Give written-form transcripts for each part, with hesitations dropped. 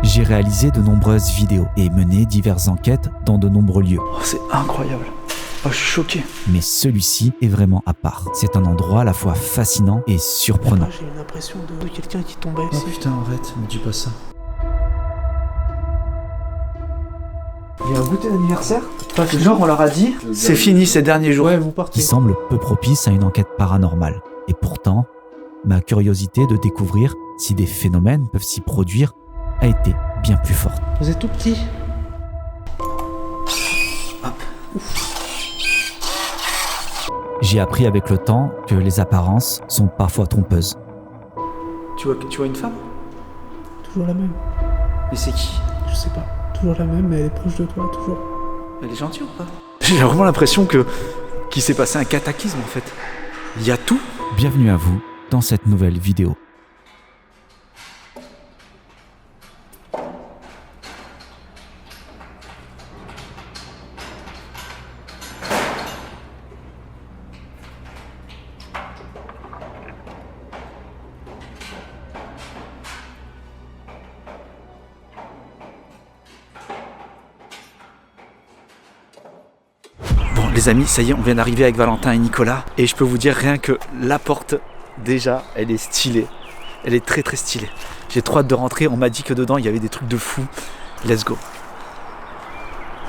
J'ai réalisé de nombreuses vidéos et mené diverses enquêtes dans de nombreux lieux. Oh, c'est incroyable. Oh, je suis choqué. Mais celui-ci est vraiment à part. C'est un endroit à la fois fascinant et surprenant. J'ai une impression de quelqu'un qui tombait ici. Oh putain, arrête, me dis pas ça. Il y a un goûter d'anniversaire. Genre, on leur a dit, c'est fini ces derniers jours. Ouais, vous partez. Qui semble peu propice à une enquête paranormale. Et pourtant, ma curiosité de découvrir si des phénomènes peuvent s'y produire a été bien plus forte. Vous êtes tout petit. Hop. J'ai appris avec le temps que les apparences sont parfois trompeuses. Tu vois une femme? Toujours la même. Mais c'est qui? Je sais pas. Toujours la même, mais elle est proche de toi, toujours. Elle est gentille ou pas? J'ai vraiment l'impression qu'il s'est passé un cataclysme en fait. Il y a tout. Bienvenue à vous dans cette nouvelle vidéo. Bon les amis, ça y est, on vient d'arriver avec Valentin et Nicolas. Et je peux vous dire rien que la porte, déjà, elle est stylée. Elle est très très stylée. J'ai trop hâte de rentrer, on m'a dit que dedans il y avait des trucs de fou. Let's go.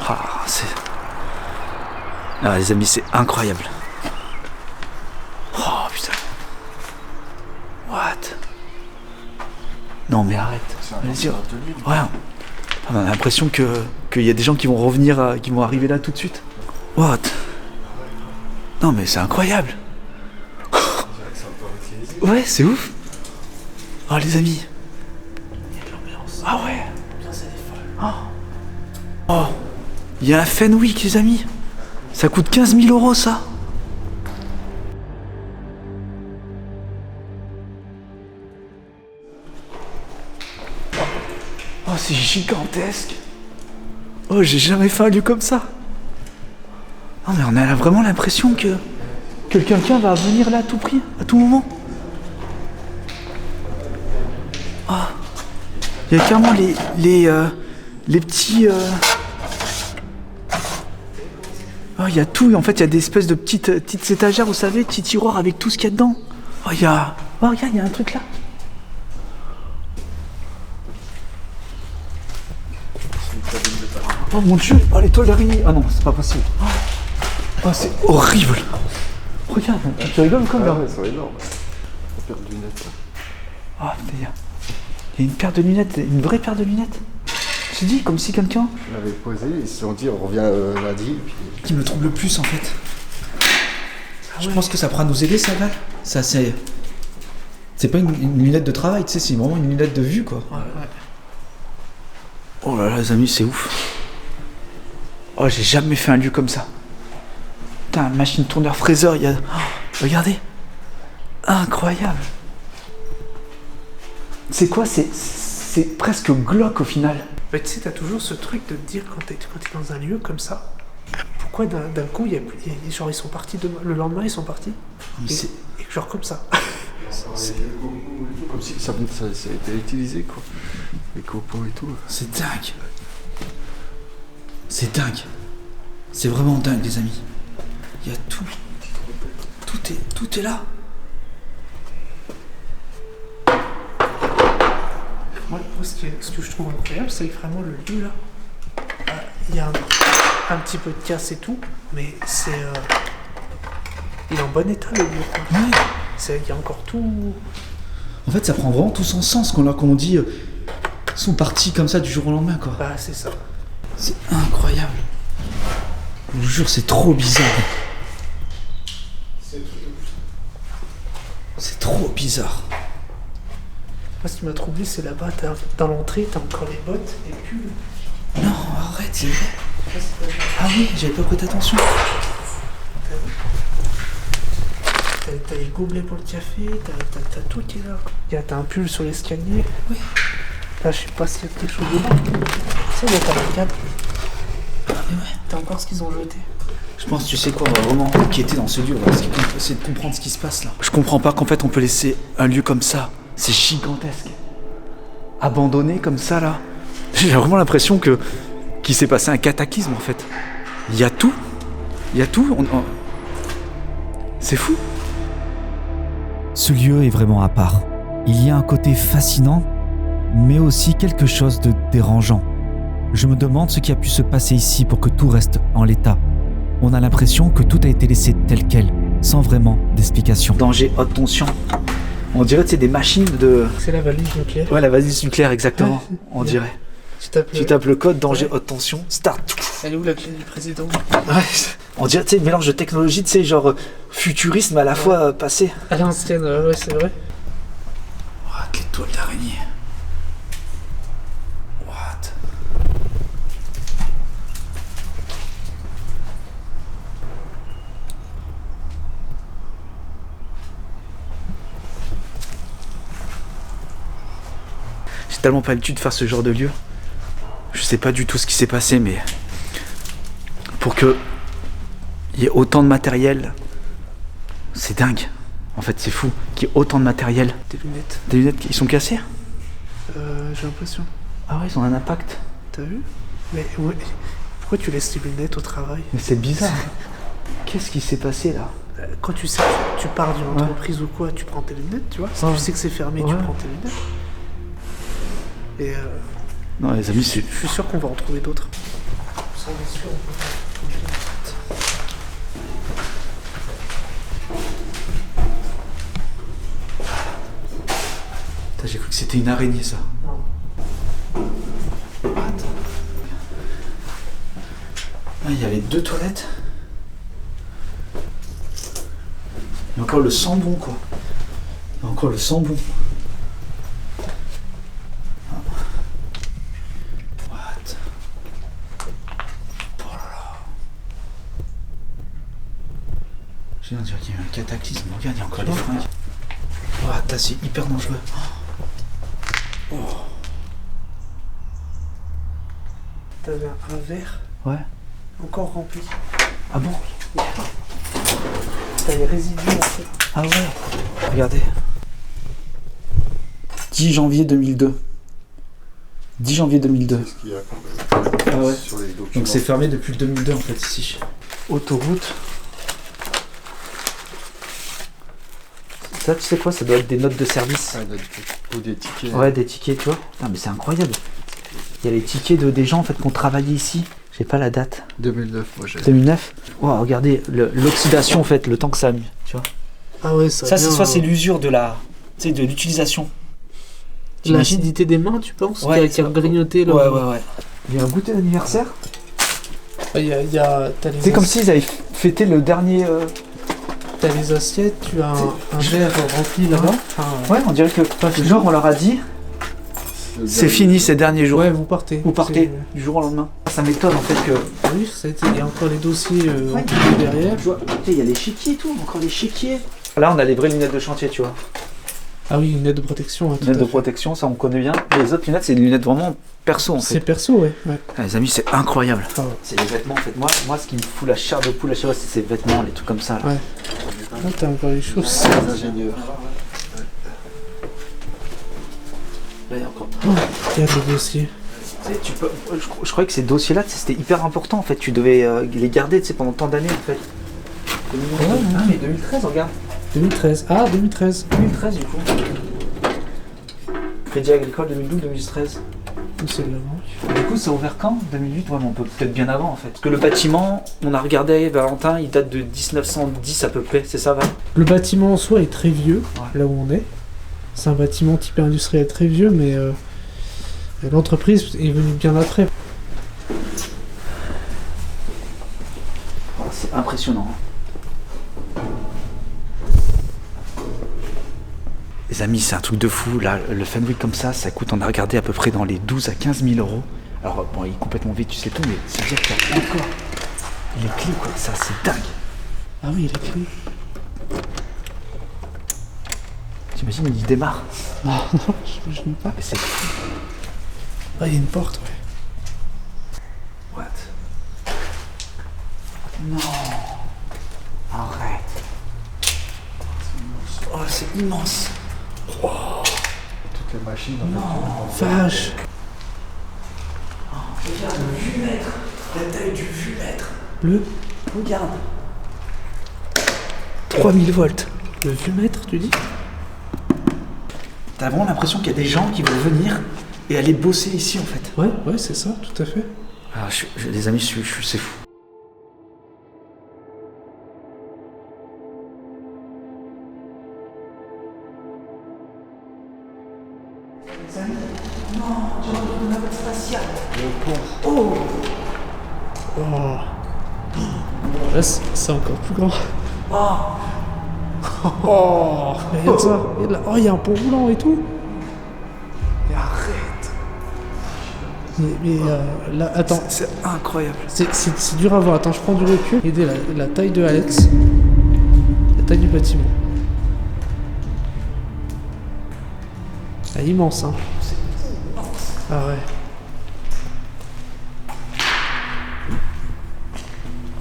Ah les amis, c'est incroyable. Oh putain. What? Non mais arrête. Vas-y. Ouais. On a l'impression qu'il y a des gens qui vont revenir, qui vont arriver là tout de suite. What? Non mais c'est incroyable. Ouais, c'est ouf. Oh les amis. Il y a de l'ambiance. Ah ouais. L'ambiance, elle est folle. Oh. Il y a un Fenwick les amis. Ça coûte 15 000 € ça. Oh c'est gigantesque. Oh j'ai jamais fait un lieu comme ça. Non mais on a vraiment l'impression que quelqu'un va venir là à tout prix, à tout moment. Oh. Il y a carrément les petits... Oh, il y a tout, en fait il y a des espèces de petites étagères, vous savez, petits tiroirs avec tout ce qu'il y a dedans. Oh il y a... Oh regarde, il y a un truc là. Oh mon dieu, oh les toiles d'araignée. Ah non, c'est pas possible. Oh c'est horrible. Regarde, tu rigoles comme là. Ouais, elles sont énormes. La paire de lunettes. Ah putain, il y a une paire de lunettes, une vraie paire de lunettes. Je te dis, comme si quelqu'un... On l'avait posé, ils se sont dit on revient lundi. Et puis... Qui me trouble le plus en fait. Je pense que ça pourra nous aider ça, Val. Ça c'est... C'est pas une lunette de travail, tu sais, c'est vraiment une lunette de vue quoi. Ouais. Oh là là les amis, c'est ouf. Oh j'ai jamais fait un lieu comme ça. Putain, machine tourneur fraiseur, il y a... Oh, regardez. Incroyable. C'est quoi? C'est presque glauque au final. Mais tu sais, t'as toujours ce truc de te dire quand t'es dans un lieu comme ça, pourquoi d'un coup, genre ils sont partis le lendemain, ils sont partis. Mais c'est... Et genre comme ça. Comme si ça a été utilisé quoi. Les copeaux et tout. C'est dingue. C'est dingue. C'est vraiment dingue les amis. Il y a tout. Tout est là. Moi, ce que je trouve incroyable, c'est que vraiment le lieu là, il y a un petit peu de casse et tout, mais c'est... il est en bon état le lieu. Quoi. Ouais. Il y a encore tout... En fait ça prend vraiment tout son sens quand on dit ils sont partis comme ça du jour au lendemain quoi. Bah c'est ça. C'est incroyable. Je vous jure c'est trop bizarre. C'est trop bizarre. Moi, ce qui m'a troublé, c'est là-bas, dans l'entrée, t'as encore les bottes et puis... Non, arrête, c'est vrai. Ah oui, j'avais pas prêté attention. T'as les gobelets pour le café, t'as tout qui est là. T'as un pull sur l'escalier. Oui. Là, je sais pas s'il y a quelque chose dedans. Ça, il y a pas de câble. Ah mais ouais. T'as encore ce qu'ils ont jeté. Je pense, tu sais quoi, on va vraiment enquêter dans ce lieu, on va essayer de comprendre ce qui se passe là. Je comprends pas qu'en fait on peut laisser un lieu comme ça. C'est gigantesque. Abandonné comme ça là. J'ai vraiment l'impression qu'il s'est passé un cataclysme en fait. Il y a tout. Il y a tout. C'est fou. Ce lieu est vraiment à part. Il y a un côté fascinant, mais aussi quelque chose de dérangeant. Je me demande ce qui a pu se passer ici pour que tout reste en l'état. On a l'impression que tout a été laissé tel quel, sans vraiment d'explication. Danger haute tension. On dirait que c'est des machines de... C'est la valise nucléaire. Ouais, la valise nucléaire, exactement. Ouais, on dirait. Tu tapes le code danger haute tension, start. Elle est où la clé du président? Ouais. On dirait, tu sais, mélange de technologie, tu sais, genre futurisme à la fois passé. À l'ancienne, ouais, c'est vrai. What, les toiles d'araignée. What? J'ai tellement pas l'habitude de faire ce genre de lieu. Je sais pas du tout ce qui s'est passé, mais pour que il y ait autant de matériel, c'est dingue. En fait, c'est fou qu'il y ait autant de matériel. Des lunettes. Des lunettes qui sont cassées? J'ai l'impression. Ah ouais, ils ont un impact. T'as vu? Mais ouais. Pourquoi tu laisses tes lunettes au travail? Mais c'est bizarre. Qu'est-ce qui s'est passé là? Quand tu sais que tu pars d'une entreprise ou quoi, tu prends tes lunettes, tu vois. Si tu sais que c'est fermé, tu prends tes lunettes. Et non, les amis, c'est... je suis sûr qu'on va en trouver d'autres. Ça, on est sûr, on peut pas trouver des lunettes. Putain, j'ai cru que c'était une araignée, ça. Non. Attends. Ah, il y avait 2 toilettes. Il y a encore le sambon, quoi. Il y a encore le sambon. What? Oh là là. J'ai on dirait qu'il y a eu un cataclysme. Regarde, il y a encore les fringues. Oh, là, c'est hyper dangereux. Oh. T'avais un verre Ouais. encore rempli. Ah bon? T'as les résidus en fait. Ah ouais. Regardez. 10 janvier 2002. 10 janvier 2002. Qu'est-ce qu'il y a Ah ouais. sur les documents? Donc c'est fermé depuis le 2002 en fait ici. Autoroute. Ça, tu sais quoi? Ça doit être des notes de service. Ah, ou des tickets. Ouais, des tickets, tu vois. Putain, mais c'est incroyable. Il y a les tickets des gens en fait qui ont travaillé ici. J'ai pas la date. 2009, moi j'ai. 2009. Wow, regardez l'oxydation en fait, le temps que ça a mis. Tu vois. Ah ouais, Ça, c'est soit c'est l'usure de la, tu sais, de l'utilisation. T'imagines? L'acidité des mains, tu penses? Ouais, qui a grignoté là. Ouais. Il y a un goûter d'anniversaire. T'as les C'est comme s'ils avaient fêté le dernier. T'as les assiettes, tu as un verre rempli là-bas. Ouais, on dirait que genre on leur a dit c'est fini ces derniers jours. Ouais, vous partez. Vous partez du jour au lendemain. Ça m'étonne en fait que. Oui, il y a encore les dossiers empilés derrière. Tu vois, il y a les chéquiers et tout, encore les chéquiers. Là, on a les vraies lunettes de chantier, tu vois. Ah oui, une lunette de protection. Lunettes de protection, ça on connaît bien. Les autres lunettes, c'est des lunettes vraiment perso en fait. C'est perso, ouais. Ah, les amis, c'est incroyable. Ah ouais. C'est les vêtements en fait. Moi, ce qui me fout la chair de poule à chaque fois, c'est ces vêtements, les trucs comme ça. Là. Ouais. Là, t'as encore les choses. Les ingénieurs. Là, il y a encore. Regarde le dossier. Tu sais, je croyais que ces dossiers-là, c'était hyper important en fait. Tu devais les garder, tu sais, pendant tant d'années en fait. Ah, mais 2013, regarde. 2013. Ah, 2013. 2013 du coup. Crédit Agricole 2012-2013. C'est de la banque. Du coup, ça a ouvert quand? 2008? Ouais, mais on peut peut-être bien avant en fait. Parce que le bâtiment, on a regardé, Valentin, il date de 1910 à peu près, c'est ça, Val? Le bâtiment en soi est très vieux, Ouais. là où on est. C'est un bâtiment type industriel très vieux, mais l'entreprise est venue bien après. Oh, c'est impressionnant. Les amis, c'est un truc de fou. Là, le Fenwick comme ça coûte, on a regardé à peu près dans les 12 à 15 000 euros. Alors, bon, il est complètement vide, tu sais tout, mais c'est dire qu'il y a encore les clés, quoi. Ça, c'est dingue. Ah oui, il est clé. T'imagines, il démarre. Non, je ne pas. Mais c'est fou. Ah, il y a une porte, ouais. What? Non. Arrête. Oh, c'est immense. Toutes les machines. Non. Vache. La taille du vumètre. Le Regarde. 3000 volts. Le vumètre, tu dis? T'as vraiment l'impression qu'il y a des gens qui vont venir et aller bosser ici en fait. Ouais, c'est ça, tout à fait. Ah, les amis, c'est fou. Les amis, non, tu vois une navette spatiale. Oh. Là, c'est encore plus grand. Oh. Oh, mais regarde ça. Regarde là. Oh, il y a un pont roulant et tout. Mais arrête. Mais là, attends. C'est incroyable. C'est dur à voir. Attends, je prends du recul. Regardez la taille de Alex. La taille du bâtiment. Elle est immense, hein. C'est immense. Ah ouais.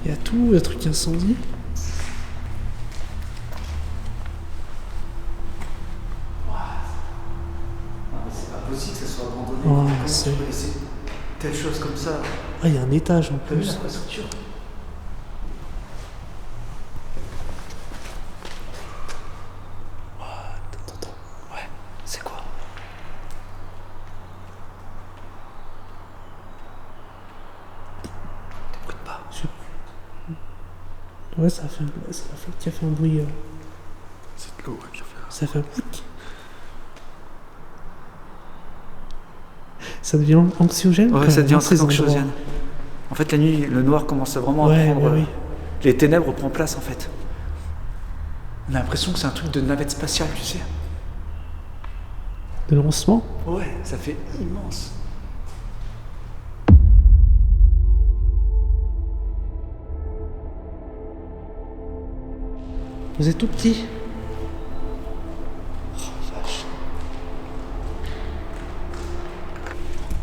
Il y a tout, le truc incendie. C'est pas possible que ça soit abandonné. Ouais, Comment c'est- tu peux laisser telle chose comme ça? Ah, il y a un étage en T'as vu plus. l'infrastructure? Attends. Ouais, c'est quoi? T'écoutes pas? Ouais, ça fait qui a fait un bruit. C'est de l'eau qui a fait. Ça fait un pouic. Ça devient anxiogène. Ouais, quand ça même, devient hein, ces très endroits. anxiogène. En fait, la nuit, le noir commence vraiment à Ouais, prendre. oui. Les ténèbres prennent place en fait. On a l'impression que c'est un truc de navette spatiale, tu sais. De lancement. Ouais, ça fait immense. Vous êtes tout petit.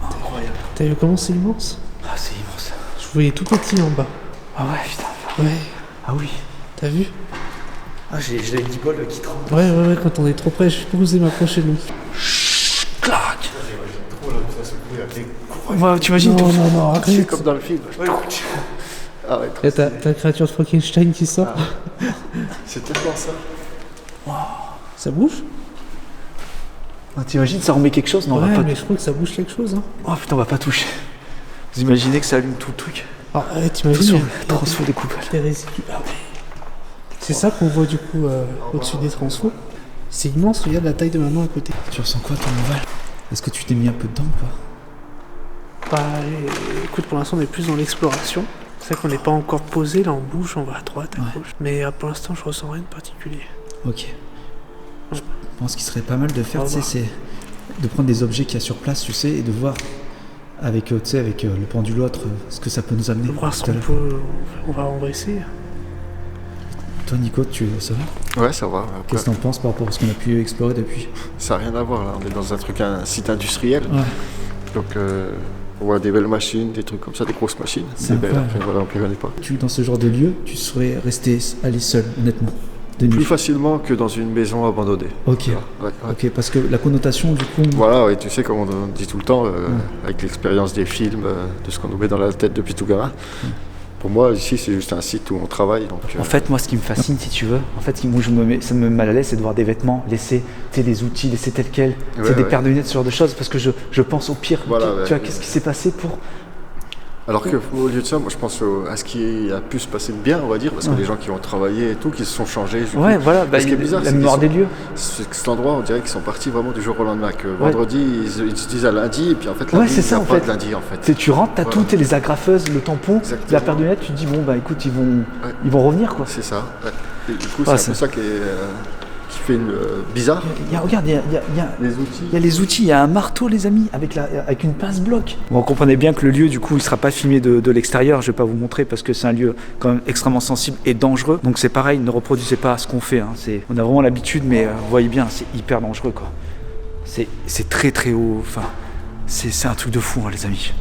Incroyable. T'as vu comment c'est immense? Ah, c'est immense. Je vous voyais tout petit en bas. Ah ouais, putain. Ouais. Ah oui. T'as vu? Ah, j'ai les guibolles qui tremblent. Ouais, quand on est trop près, je peux oser m'approcher de nous. Clac. Ouais, tu imagines tout. Non, C'est arrête. comme dans le film. Arrête. Et t'as la créature de Frankenstein qui sort. C'est tellement ça. Ça bouge? Ah, t'imagines, ça remet quelque chose? Non, on Ouais, va pas. mais je crois que ça bouge quelque chose. Hein. Oh putain, on va pas toucher. Vous imaginez que ça allume tout le truc? Alors, Attention, t'imagines? transfo découpage. Des résidus. Ah ouais. C'est ça qu'on voit du coup au-dessus des transfos. C'est immense, regarde la taille de ma main à côté. Tu ressens quoi, ton Oval? Est-ce que tu t'es mis un peu dedans ou pas? Bah écoute, pour l'instant on est plus dans l'exploration. C'est vrai qu'on n'est pas encore posé, là on bouge, on va à droite, à gauche. Mais pour l'instant je ressens rien de particulier. Ok. Je pense qu'il serait pas mal de faire, On va tu sais, c'est de prendre des objets qu'il y a sur place, tu sais, et de voir avec, tu sais, avec le pendule autre, ce que ça peut nous amener. Voir ce tout à qu'on l'heure. peut. On va essayer. Toi, Nico, ça va? Ouais, ça va. Après, Qu'est-ce que t'en penses par rapport à ce qu'on a pu explorer depuis? ça n'a rien à voir là. On est dans un site industriel. Ouais. Donc on voit des belles machines, des trucs comme ça, des grosses machines. C'est C'est belle. incroyable. Après, voilà, on ne connaît pas. Dans ce genre de lieu, tu serais resté aller seul, honnêtement, de Plus nuit. facilement que dans une maison abandonnée. Ok. Ouais. Ok, parce que la connotation, du coup. Voilà, ouais, tu sais, comme on dit tout le temps, avec l'expérience des films, de ce qu'on nous met dans la tête depuis tout gamin. Pour moi, ici, c'est juste un site où on travaille. Donc, En fait, moi, ce qui me fascine, si tu veux, en fait, où ça me met mal à l'aise, c'est de voir des vêtements laissés, tu sais, des outils laissés tels quels, tu sais, Ouais, des ouais. paires de lunettes, ce genre de choses, parce que je pense au pire. Voilà, tu ouais. vois, qu'est-ce qui s'est passé pour. Alors qu'au lieu de ça, moi, je pense à ce qui a pu se passer de bien, on va dire, parce que les gens qui ont travaillé et tout, qui se sont changés. Du coup. Ouais, voilà, bah, Ce qui est bizarre, la c'est mémoire qu'ils des lieux. C'est que cet endroit, on dirait qu'ils sont partis vraiment du jour au lendemain. Que vendredi, ils se disent à lundi, et puis en fait, lundi, c'est il ça, n'y a en pas fait. de lundi, en fait. Tu sais, tu rentres, t'as Voilà. tout, t'es les agrafeuses, le tampon, Exactement. la paire de lunettes, tu te dis, bon, bah écoute, ils vont revenir, quoi. C'est ça. Ouais. Et du coup, Ouais, c'est un peu ça qui fait une bizarre. Regarde, il y a Les outils. Il y a les outils, il y a un marteau les amis, avec une pince-bloc. Bon, comprenez bien que le lieu du coup il sera pas filmé de l'extérieur, je vais pas vous montrer parce que c'est un lieu quand même extrêmement sensible et dangereux. Donc c'est pareil, ne reproduisez pas ce qu'on fait. Hein. On a vraiment l'habitude mais vous voyez bien, c'est hyper dangereux quoi. C'est très très haut, enfin c'est un truc de fou hein, les amis.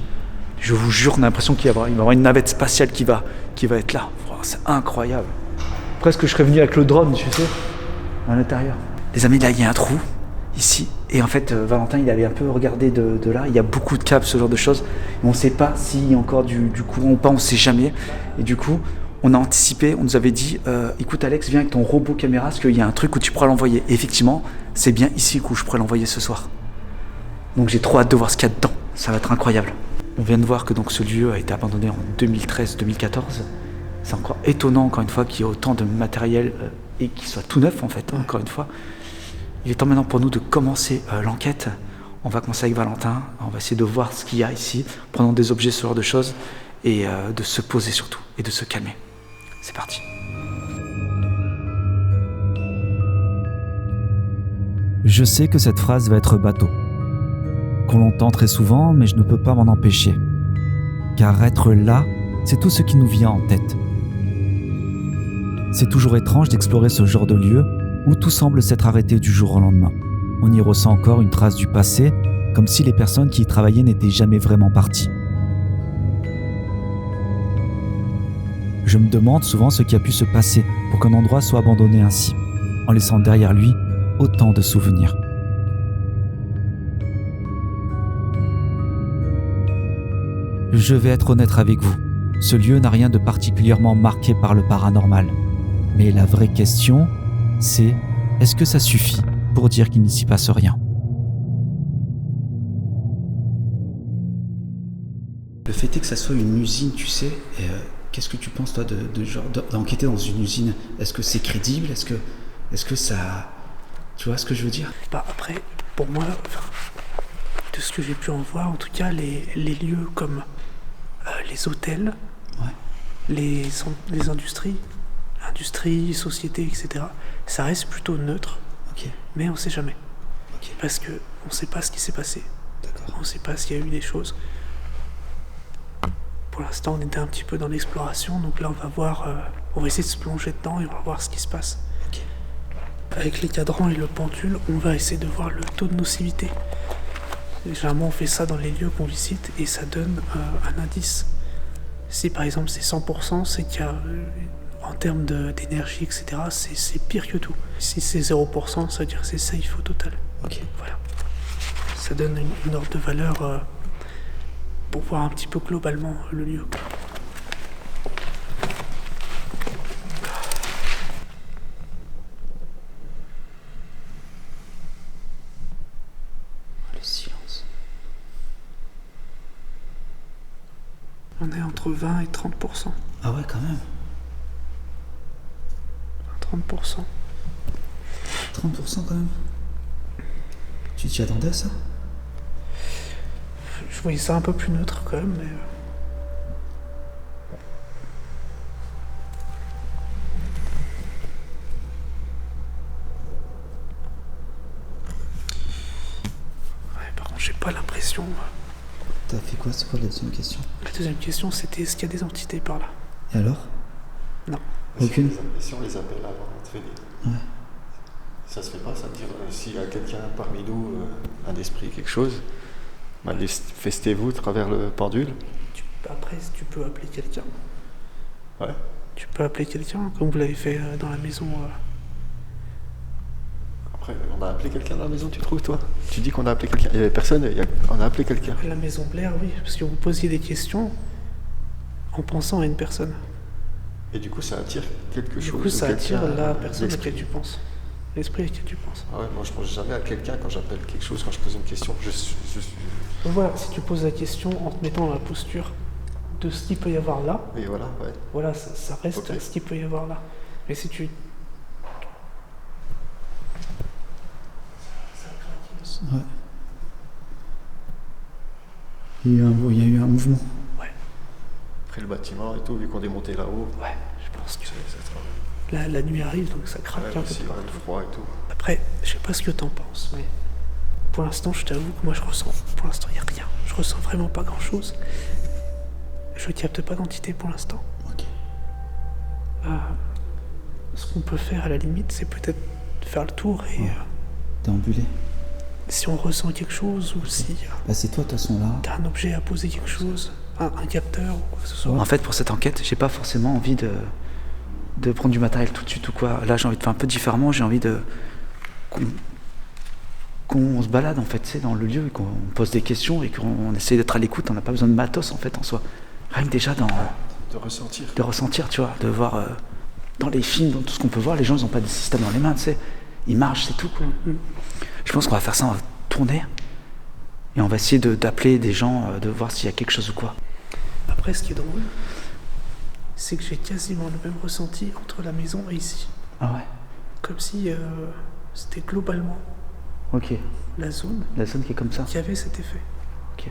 Je vous jure, on a l'impression qu'il va y avoir une navette spatiale qui va être là. Wow, c'est incroyable. Presque je serais venu avec le drone, tu sais, à l'intérieur. Les amis, là il y a un trou. ici. Et en fait, Valentin, il avait un peu regardé de là. Il y a beaucoup de câbles, ce genre de choses. Et on ne sait pas s'il y a encore du courant ou pas, on ne sait jamais. Et du coup, on a anticipé, on nous avait dit écoute Alex, viens avec ton robot caméra parce qu'il y a un truc où tu pourras l'envoyer. Et effectivement, c'est bien ici où je pourrais l'envoyer ce soir. Donc j'ai trop hâte de voir ce qu'il y a dedans. Ça va être incroyable. On vient de voir que donc, ce lieu a été abandonné en 2013-2014. C'est encore étonnant, encore une fois, qu'il y ait autant de matériel et qu'il soit tout neuf, en fait, encore une fois. Il est temps maintenant pour nous de commencer l'enquête. On va commencer avec Valentin. On va essayer de voir ce qu'il y a ici, prenant des objets, ce genre de choses, et de se poser surtout, et de se calmer. C'est parti. Je sais que cette phrase va être bateau, qu'on l'entend très souvent, mais je ne peux pas m'en empêcher. Car être là, c'est tout ce qui nous vient en tête. C'est toujours étrange d'explorer ce genre de lieu où tout semble s'être arrêté du jour au lendemain. On y ressent encore une trace du passé, comme si les personnes qui y travaillaient n'étaient jamais vraiment parties. Je me demande souvent ce qui a pu se passer pour qu'un endroit soit abandonné ainsi, en laissant derrière lui autant de souvenirs. Je vais être honnête avec vous, ce lieu n'a rien de particulièrement marqué par le paranormal. Mais la vraie question, c'est est-ce que ça suffit pour dire qu'il n'y s'y passe rien ? Le fait est que ça soit une usine, tu sais, qu'est-ce que tu penses toi d'enquêter dans une usine ? Est-ce que c'est crédible ? Est-ce que ça... Tu vois ce que je veux dire ? Après, pour moi, de ce que j'ai pu en voir, en tout cas, les lieux comme les hôtels, les industries, sociétés, etc., ça reste plutôt neutre, mais on ne sait jamais. Parce qu'on ne sait pas ce qui s'est passé. On ne sait pas s'il y a eu des choses. Pour l'instant, on était un petit peu dans l'exploration, donc là, on va essayer de se plonger dedans et on va voir ce qui se passe. Avec les cadrans et le pendule, on va essayer de voir le taux de nocivité. Généralement, on fait ça dans les lieux qu'on visite et ça donne un indice. Si par exemple c'est 100%, c'est qu'il y a, en termes d'énergie, etc., c'est pire que tout. Si c'est 0%, ça veut dire que c'est safe au total. Voilà. Ça donne une ordre de valeur pour voir un petit peu globalement le lieu. On est entre 20 et 30%. Ah ouais, quand même. 30%. 30% quand même. Tu t'y attendais à ça ? Je voyais ça un peu plus neutre quand même, mais... par contre, j'ai pas l'impression... T'as fait quoi ? C'est quoi la deuxième question ? La deuxième question, c'était est-ce qu'il y a des entités par là ? Et alors ? Non. Aucune ? Si on les appelle avant de venir. Ouais. Ça se fait pas, ça veut dire s'il y a quelqu'un parmi nous, un esprit, quelque chose, manifestez-vous à travers le pendule. Après, tu peux appeler quelqu'un. Ouais. Tu peux appeler quelqu'un, comme vous l'avez fait dans la maison. Après, on a appelé quelqu'un dans la maison, tu trouves, toi ? Tu dis qu'on a appelé quelqu'un. Il y avait personne, on a appelé quelqu'un. La maison Blair, oui, parce que vous posiez des questions en pensant à une personne. Et du coup, ça attire quelque chose. Du coup, ça attire la personne à laquelle tu penses. L'esprit à laquelle tu penses. Ah ouais, moi je pense jamais à quelqu'un quand j'appelle quelque chose, quand je pose une question. Voilà, si tu poses la question en te mettant dans la posture de ce qu'il peut y avoir là. Oui, voilà, ouais. Voilà, ça reste ce qu'il peut y avoir là. Mais si tu... Ouais. Il y a eu un mouvement. Ouais. Après le bâtiment et tout, vu qu'on est monté là-haut. Ouais, je pense que la nuit arrive, donc ça craque un peu aussi, partout. Le froid et tout. Après, je sais pas ce que t'en penses, mais pour l'instant, je t'avoue que moi je ressens. Pour l'instant, il n'y a rien. Je ressens vraiment pas grand-chose. Je capte pas d'entité pour l'instant. Ce qu'on peut faire à la limite, c'est peut-être faire le tour et... déambuler. Si on ressent quelque chose ou si... c'est toi de toute façon là. T'as un objet à poser quelque chose, un capteur ou quoi que ce soit. En fait, pour cette enquête, j'ai pas forcément envie de prendre du matériel tout de suite ou quoi. Là, j'ai envie de faire un peu différemment. J'ai envie qu'on se balade en fait, tu sais, dans le lieu, et qu'on pose des questions et qu'on essaie d'être à l'écoute. On n'a pas besoin de matos en fait en soi. Rien que déjà De ressentir. de ressentir, tu vois, de voir dans les films, dans tout ce qu'on peut voir, les gens ils n'ont pas des systèmes dans les mains, tu sais. Ils marchent, c'est tout quoi. Je pense qu'on va faire ça, on va tourner et on va essayer d'appeler des gens, de voir s'il y a quelque chose ou quoi. Après, ce qui est drôle, c'est que j'ai quasiment le même ressenti entre la maison et ici. Ah ouais. Comme si c'était globalement Ok. la zone La zone qui est comme ça. qui avait cet effet. Ok.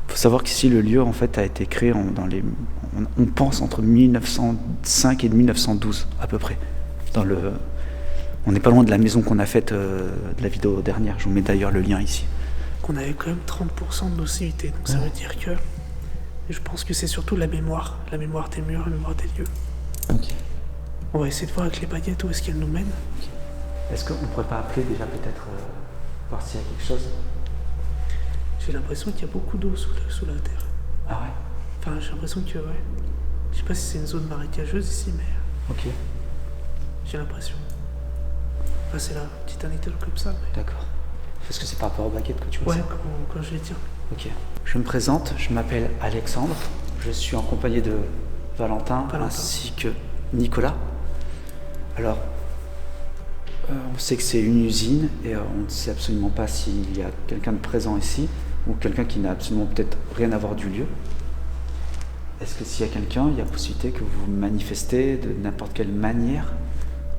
Faut savoir qu'ici le lieu en fait a été créé on pense entre 1905 et 1912 à peu près. On n'est pas loin de la maison qu'on a faite de la vidéo dernière. Je vous mets d'ailleurs le lien ici. Qu'on avait quand même 30% de nocivité. Donc ça veut dire que je pense que c'est surtout la mémoire des murs, la mémoire des lieux. Ok. On va essayer de voir avec les baguettes où est-ce qu'elles nous mènent. Est-ce qu'on ne pourrait pas appeler déjà peut-être voir s'il y a quelque chose? J'ai l'impression qu'il y a beaucoup d'eau sous la terre. Ah ouais. Enfin, j'ai l'impression que ouais. Je sais pas si c'est une zone marécageuse ici, mais Ok. j'ai l'impression. Enfin, c'est la petite anecdote comme ça. Mais... D'accord. Parce que c'est par rapport aux baguettes que tu vois Ouais, ça. quand je les tiens. Ok. Je me présente, je m'appelle Alexandre, je suis en compagnie de Valentin. Ainsi que Nicolas. Alors, on sait que c'est une usine et on ne sait absolument pas s'il y a quelqu'un de présent ici ou quelqu'un qui n'a absolument peut-être rien à voir du lieu. Est-ce que s'il y a quelqu'un, il y a possibilité que vous manifestez de n'importe quelle manière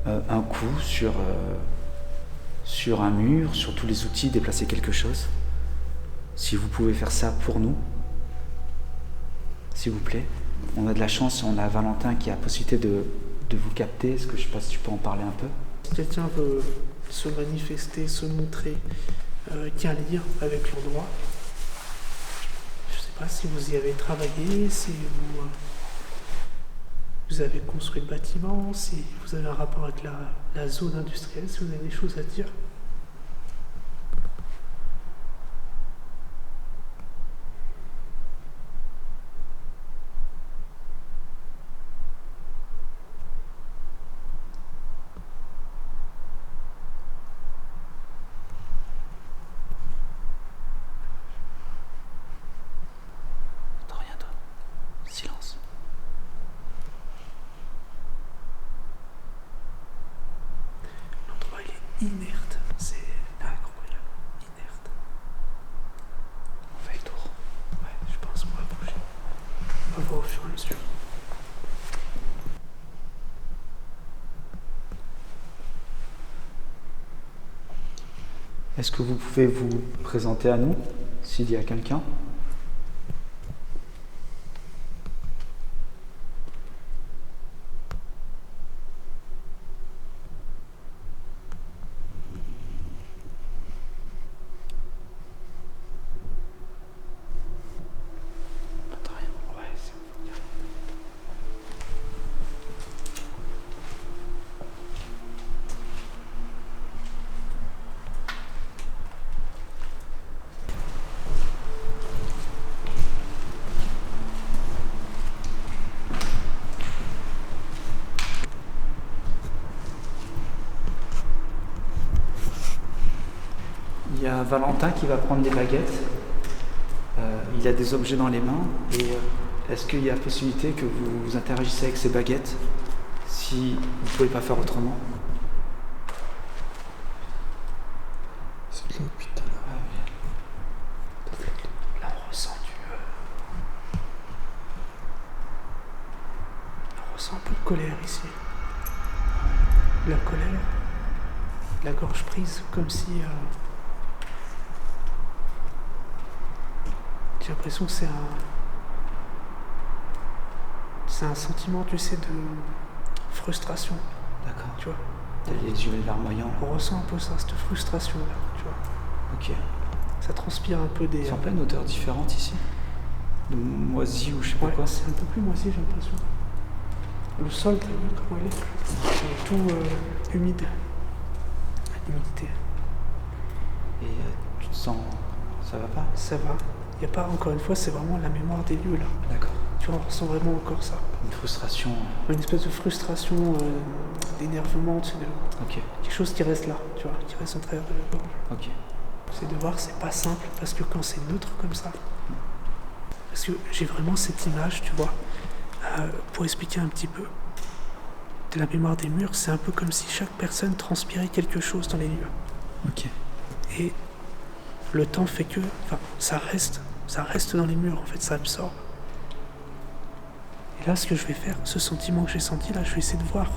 un coup sur un mur, sur tous les outils, déplacer quelque chose? Si vous pouvez faire ça pour nous, s'il vous plaît. On a de la chance, on a Valentin qui a la possibilité de vous capter. Est-ce que je sais pas si tu peux en parler un peu? Si quelqu'un veut se manifester, se montrer, qu'un lien avec l'endroit, je sais pas si vous y avez travaillé, si vous avez construit le bâtiment, si vous avez un rapport avec la zone industrielle, si vous avez des choses à dire. Rien d'autre. Silence. L'endroit il est inerte, c'est incroyable, inerte. On fait le tour. Ouais, je pense qu'on va bouger. On va voir au fur et à mesure. Est-ce que vous pouvez vous présenter à nous, s'il y a quelqu'un? Attends, rien. Ouais, c'est bon. Il y a Valentin qui va prendre des baguettes. Il a des objets dans les mains. Et est-ce qu'il y a possibilité que vous interagissiez avec ces baguettes si vous ne pouvez pas faire autrement? C'est de là depuis tout à l'heure. Là, on ressent on ressent un peu de colère ici. La colère, la gorge prise, comme si... J'ai l'impression que c'est un sentiment, tu sais, de frustration, D'accord. tu vois. T'as les yeux larmoyants. On ressent un peu ça, cette frustration-là, tu vois. Ok. Ça transpire un peu des... C'est en plein une odeur différente ici. De moisi ou je sais pas Ouais, quoi. c'est un peu plus moisi, j'ai l'impression. Le sol, t'as vu comment il est? C'est tout humide. Humidité. Et tu te sens... ça va pas? Ça va. Il n'y a pas, encore une fois, c'est vraiment la mémoire des lieux, là. D'accord. Tu Tu vois, on ressent vraiment encore ça. Une frustration. Une espèce de frustration, d'énervement, tu sais, Ok, quelque chose qui reste là, tu vois, qui reste en travers de la gorge. ok. C'est de voir, c'est pas simple, parce que quand c'est neutre comme ça, parce que j'ai vraiment cette image, tu vois, pour expliquer un petit peu, de la mémoire des murs, c'est un peu comme si chaque personne transpirait quelque chose dans les lieux. Ok. Et le temps fait que, enfin, ça reste dans les murs, en fait, ça absorbe. Et là, ce que je vais faire, ce sentiment que j'ai senti, là, je vais essayer de voir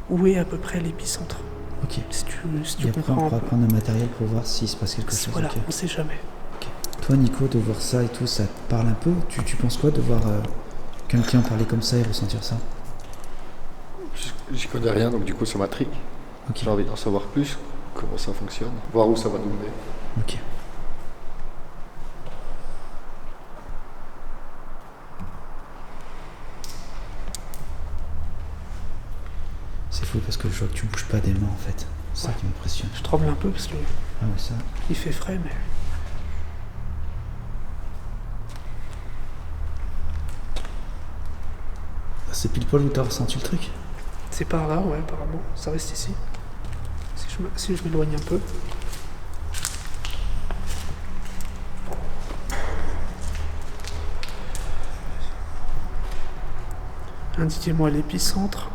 où est à peu près l'épicentre. Ok. Si tu Et après, on comprends un pourra peu. prendre le matériel pour voir s'il se passe quelque chose. Voilà, Ok. on sait jamais. Toi, Nico, de voir ça et tout, ça te parle un peu? Tu penses quoi de voir quelqu'un parler comme ça et ressentir ça? J'y connais rien, donc du coup ça m'intrigue. Ok. J'ai envie d'en savoir plus, comment ça fonctionne, voir où ça va nous mener. Ok. C'est fou parce que je vois que tu bouges pas des mains en fait. C'est ça qui m'impressionne. Je tremble un peu parce que Ah ouais, ça. il fait frais, mais C'est pile poil où t'as ressenti le truc? c'est par là, ouais, apparemment. Ça reste ici. Si je m'éloigne un peu. Indiquez-moi l'épicentre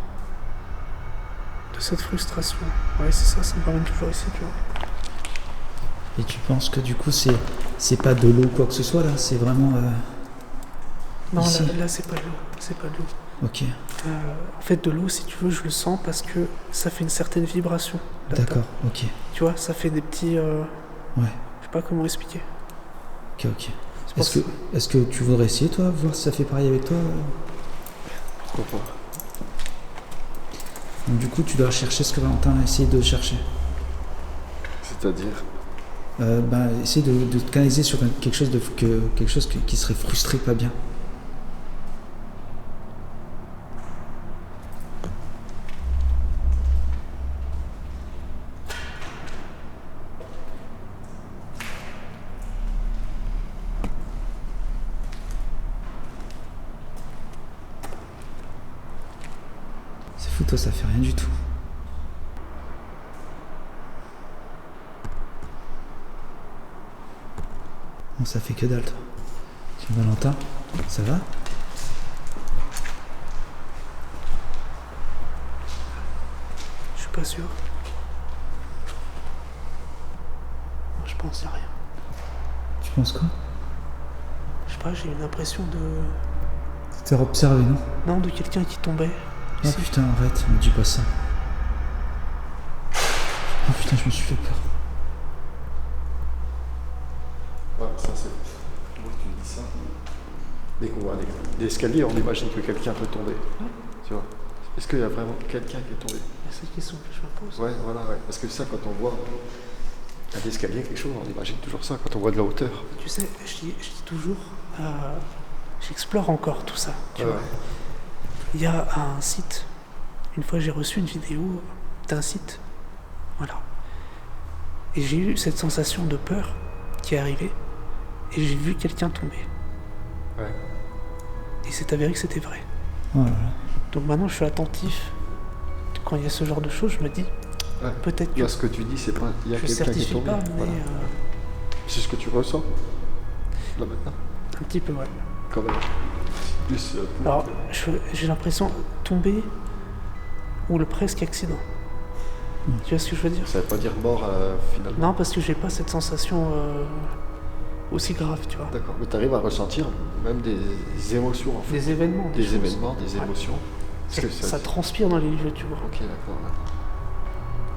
de cette frustration. Ouais, c'est ça, ça me ramène toujours ici, tu vois. Et tu penses que du coup c'est pas de l'eau ou quoi que ce soit là, c'est vraiment Non, ici. là c'est pas de l'eau. C'est pas de l'eau. Ok, En fait, de l'eau, si tu veux, je le sens parce que ça fait une certaine vibration. là-dedans. d'accord, ok, Tu vois, ça fait des petits. ouais, Je sais pas comment expliquer. ok, ok. C'est pour ça. Est-ce que tu voudrais essayer toi, voir si ça fait pareil avec toi? Pourquoi pas. Donc, du coup tu dois chercher ce que Valentin a essayé de chercher. C'est-à-dire, Essayer de te canaliser sur quelque chose, qui serait frustré, pas bien. C'est fou, toi ça fait rien du tout. Bon, ça fait que dalle, toi. Tiens, Valentin, ça va? Je suis pas sûr. Je pense à rien. Tu penses quoi? Je sais pas, j'ai une impression de. De te faire observer, non? Non, de quelqu'un qui tombait. Oh Ici. putain, arrête, me dis pas ça. Oh putain, je me suis fait peur. ouais, ça c'est. Moi tu me dis ça. Dès qu'on voit l'escalier, on imagine que quelqu'un peut tomber. Tu vois. Est-ce qu'il y a vraiment quelqu'un qui est tombé? C'est cette question que je me pose. Ouais, voilà, ouais. Parce que ça, quand on voit un escalier, quelque chose, on imagine toujours ça quand on voit de la hauteur. Tu sais, je dis toujours, j'explore encore tout ça. Tu vois. Il y a un site, une fois j'ai reçu une vidéo d'un site, voilà. Et j'ai eu cette sensation de peur qui est arrivée, et j'ai vu quelqu'un tomber. Ouais. Et c'est avéré que c'était vrai. Oh là là. Donc maintenant je suis attentif. Quand il y a ce genre de choses, je me dis, Ouais. peut-être que Là, ce que tu dis, c'est pas. Il y a je quelqu'un qui est certifie tombé. pas, mais Voilà. C'est ce que tu ressens. Là maintenant. un petit peu, ouais. Quand même. Plus. Alors, j'ai l'impression tomber ou le presque accident. Tu vois ce que je veux dire? Ça veut pas dire mort finalement. Non, parce que j'ai pas cette sensation aussi grave, tu vois. D'accord. Mais tu arrives à ressentir même des émotions en fait. Des événements. Des choses. événements, des Ouais. émotions. Parce que Ça transpire dans les lieux, tu vois. Ok, d'accord.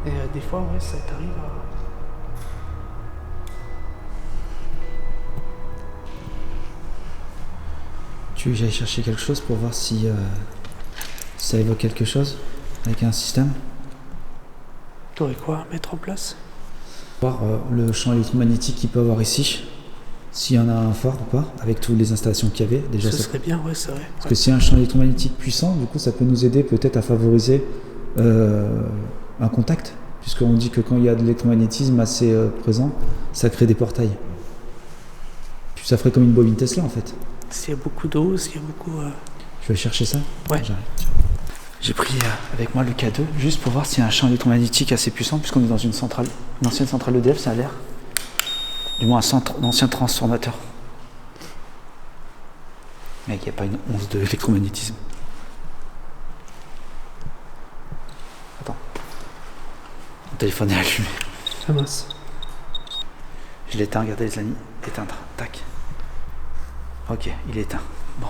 Et des fois, ouais, ça t'arrive à. Tu veux que j'aille chercher quelque chose pour voir si ça évoque quelque chose avec un système? T'aurais quoi à mettre en place? Voir le champ électromagnétique qu'il peut avoir ici, s'il y en a un fort ou pas, avec toutes les installations qu'il y avait. Déjà, Ce ça- serait bien, ouais, c'est vrai. Parce que s'il y a un champ électromagnétique puissant, du coup, ça peut nous aider peut-être à favoriser un contact, puisqu'on dit que quand il y a de l'électromagnétisme assez présent, ça crée des portails. Ça ferait comme une bobine Tesla en fait. S'il y a beaucoup d'eau, s'il y a beaucoup... Tu vas chercher ça? Ouais. J'arrive. J'ai pris avec moi le K2 juste pour voir s'il y a un champ électromagnétique assez puissant, puisqu'on est dans une ancienne centrale EDF, ça a l'air. Du moins un ancien transformateur. Mec, il n'y a pas une once de électromagnétisme. Attends. Mon téléphone est allumé. Ah mince. Je l'éteins, regardez les amis. Éteindre. Tac. Ok, il est éteint. Bon.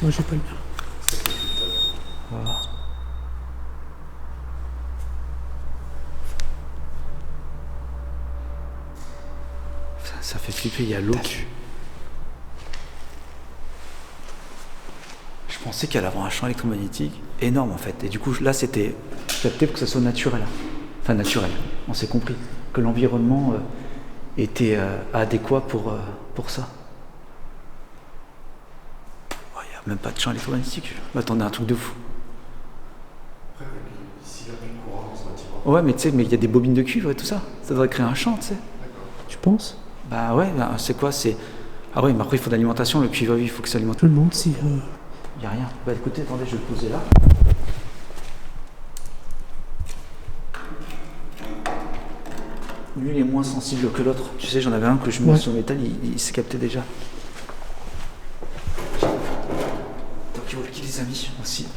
Moi j'ai pas le mien. On va voir. Ça fait flipper, il y a l'eau. Je pensais qu'elle avait un champ électromagnétique énorme en fait. Et du coup, là c'était capté pour que ça soit naturel. Enfin, naturel, on s'est compris. Que l'environnement était adéquat pour ça. Il n'y a même pas de champ électromagnétique. Je m'attendais à un truc de fou. Ouais, mais tu sais, il y a des bobines de cuivre et tout ça. Ça devrait créer un champ, tu sais. Tu penses? Bah ouais, bah, c'est quoi? Ah ouais, mais après il faut de l'alimentation, le cuivre, il faut que ça alimente. Je me demande si... Il n'y a rien. Bah écoutez, attendez, je vais le poser là. Lui, il est moins sensible que l'autre. Tu sais, j'en avais un que je mets sur le métal, il s'est capté déjà. Donc, walkie les amis, aussi.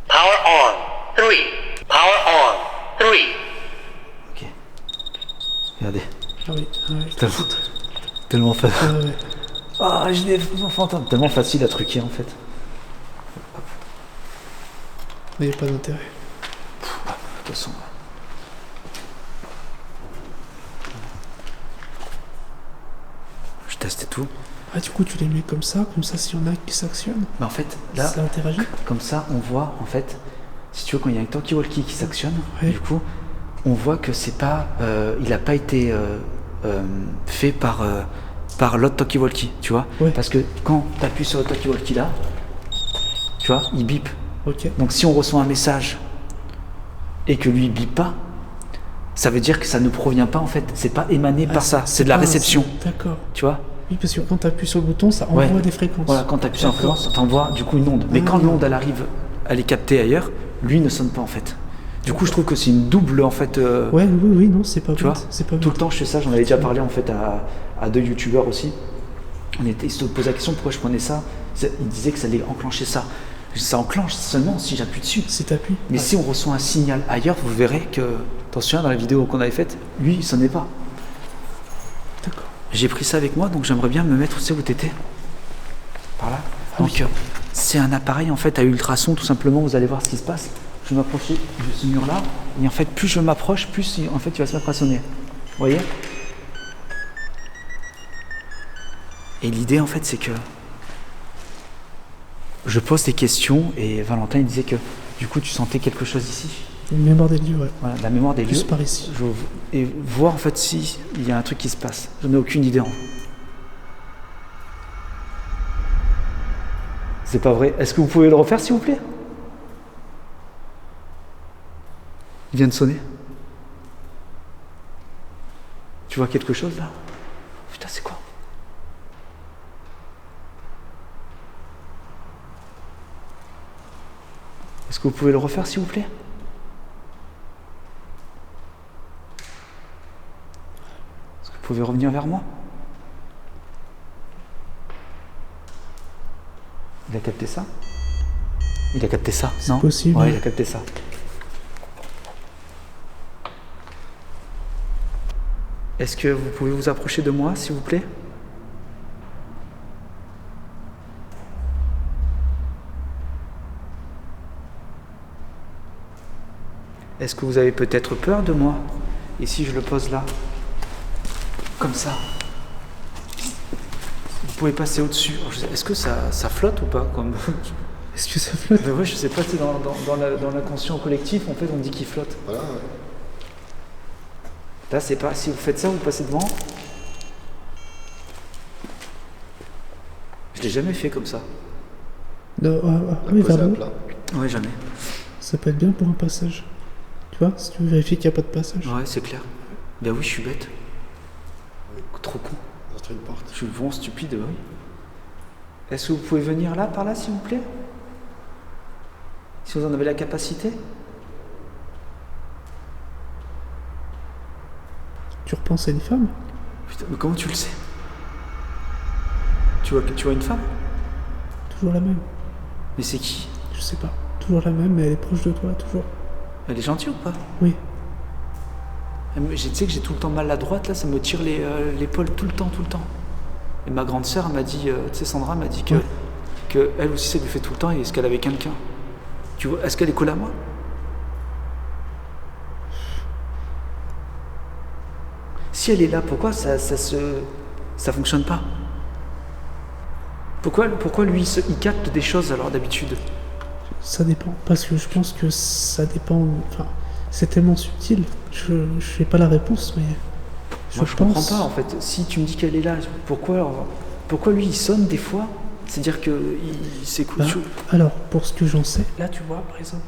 Power on. 3. Power on. 3. Ok. Regardez. Ah oui, ah oui. Tellement facile. Ah ouais. Ah, j'ai des fantômes. Tellement facile à truquer en fait. Mais il n'y a pas d'intérêt. De toute façon. Je teste et tout. Ah du coup tu les mets comme ça s'il y en a qui s'actionnent, Mais en fait, là, ça interagit. comme ça, on voit en fait, si tu veux, quand il y a un talkie-walkie qui s'actionne, Ouais. du coup, on voit que c'est pas, il n'a pas été fait par l'autre talkie-walkie, tu vois. Ouais. Parce que quand tu appuies sur le talkie-walkie là, tu vois, il bip. Ok. Donc si on reçoit un message et que lui il bip pas, ça veut dire que ça ne provient pas en fait, c'est pas émané par ça, c'est de la pas- réception, D'accord. tu vois. Oui, parce que quand tu appuies sur le bouton, ça envoie Ouais. des fréquences. Voilà, quand tu appuies sur la D'accord. fréquence, t'envoies du coup une onde. Mais Ah. quand l'onde elle arrive, elle est captée ailleurs, lui ne sonne pas en fait. Du coup, je trouve que c'est une double en fait. Ouais, oui, non, c'est pas Tu bête. vois, C'est pas tout le bête. temps je fais ça, j'en avais déjà parlé en fait à deux youtubeurs aussi. Ils se posaient la question pourquoi je prenais ça. Ils disaient que ça allait enclencher ça. Ça enclenche seulement si j'appuie dessus. Si t'appuies. Mais Ouais. si on reçoit un signal ailleurs, vous verrez que, attention, dans la vidéo qu'on avait faite, lui, il sonnait pas. D'accord. J'ai pris ça avec moi, donc j'aimerais bien me mettre, tu sais où t'étais. Par là. Ah Donc, c'est un appareil en fait à ultrasons, tout simplement. Vous allez voir ce qui se passe. Je vais m'approcher de ce mur-là, et en fait, plus je m'approche, plus en fait, il va se mettre à sonner. Vous voyez? Et l'idée, en fait, c'est que je pose des questions, et Valentin, il disait que du coup, tu sentais quelque chose ici. Une mémoire des lieux, ouais. Voilà, la mémoire des Plus lieux. par ici. Et voir en fait si il y a un truc qui se passe. J'en ai aucune idée. C'est pas vrai. Est-ce que vous pouvez le refaire s'il vous plaît? Il vient de sonner. Tu vois quelque chose là? Putain, c'est quoi? Est-ce que vous pouvez le refaire s'il vous plaît? Est-ce que vous pouvez revenir vers moi? Il a capté ça? Il a capté ça? C'est Non? possible. Ouais, il a capté ça. Est-ce que vous pouvez vous approcher de moi, s'il vous plaît? Est-ce que vous avez peut-être peur de moi? Et si je le pose là? Comme ça? Vous pouvez passer au-dessus. Est-ce que ça flotte ou pas comme... Est-ce que ça flotte? Ben ouais, je sais pas, c'est dans l'inconscient collectif, en fait, on dit qu'il flotte. Voilà, ouais. Là, c'est pas... Si vous faites ça, vous passez devant. Je l'ai jamais fait comme ça. Oui, vers Poser à le haut. plat. Ouais, jamais. Ça peut être bien pour un passage. Tu vois, si tu veux vérifier qu'il n'y a pas de passage. Ouais, c'est clair. Ben oui, je suis bête. Trop con. Quelle porte? Je suis vraiment stupide, oui. Est-ce que vous pouvez venir là, par là, s'il vous plaît? Si vous en avez la capacité? Tu repenses à une femme? Putain, mais comment tu le sais? Tu vois une femme? Toujours la même. Mais c'est qui? Je sais pas. Toujours la même, mais elle est proche de toi, toujours. Elle est gentille ou pas? Oui. Tu sais que j'ai tout le temps mal à droite, là, ça me tire l'épaule tout le temps. Et ma grande sœur m'a dit, tu sais, Sandra m'a dit que elle aussi ça lui fait tout le temps, et est-ce qu'elle avait quelqu'un? Tu vois, est-ce qu'elle est collée à moi? Si elle est là, pourquoi ça fonctionne pas? Pourquoi lui il capte des choses alors d'habitude? Ça dépend. Parce que je pense que ça dépend. Enfin, c'est tellement subtil. Je n'ai pas la réponse, mais. Moi je comprends pas en fait. Si tu me dis qu'elle est là, pourquoi lui il sonne des fois? C'est-à-dire qu'il s'écoute. Alors, pour ce que j'en sais. Là, tu vois, par exemple,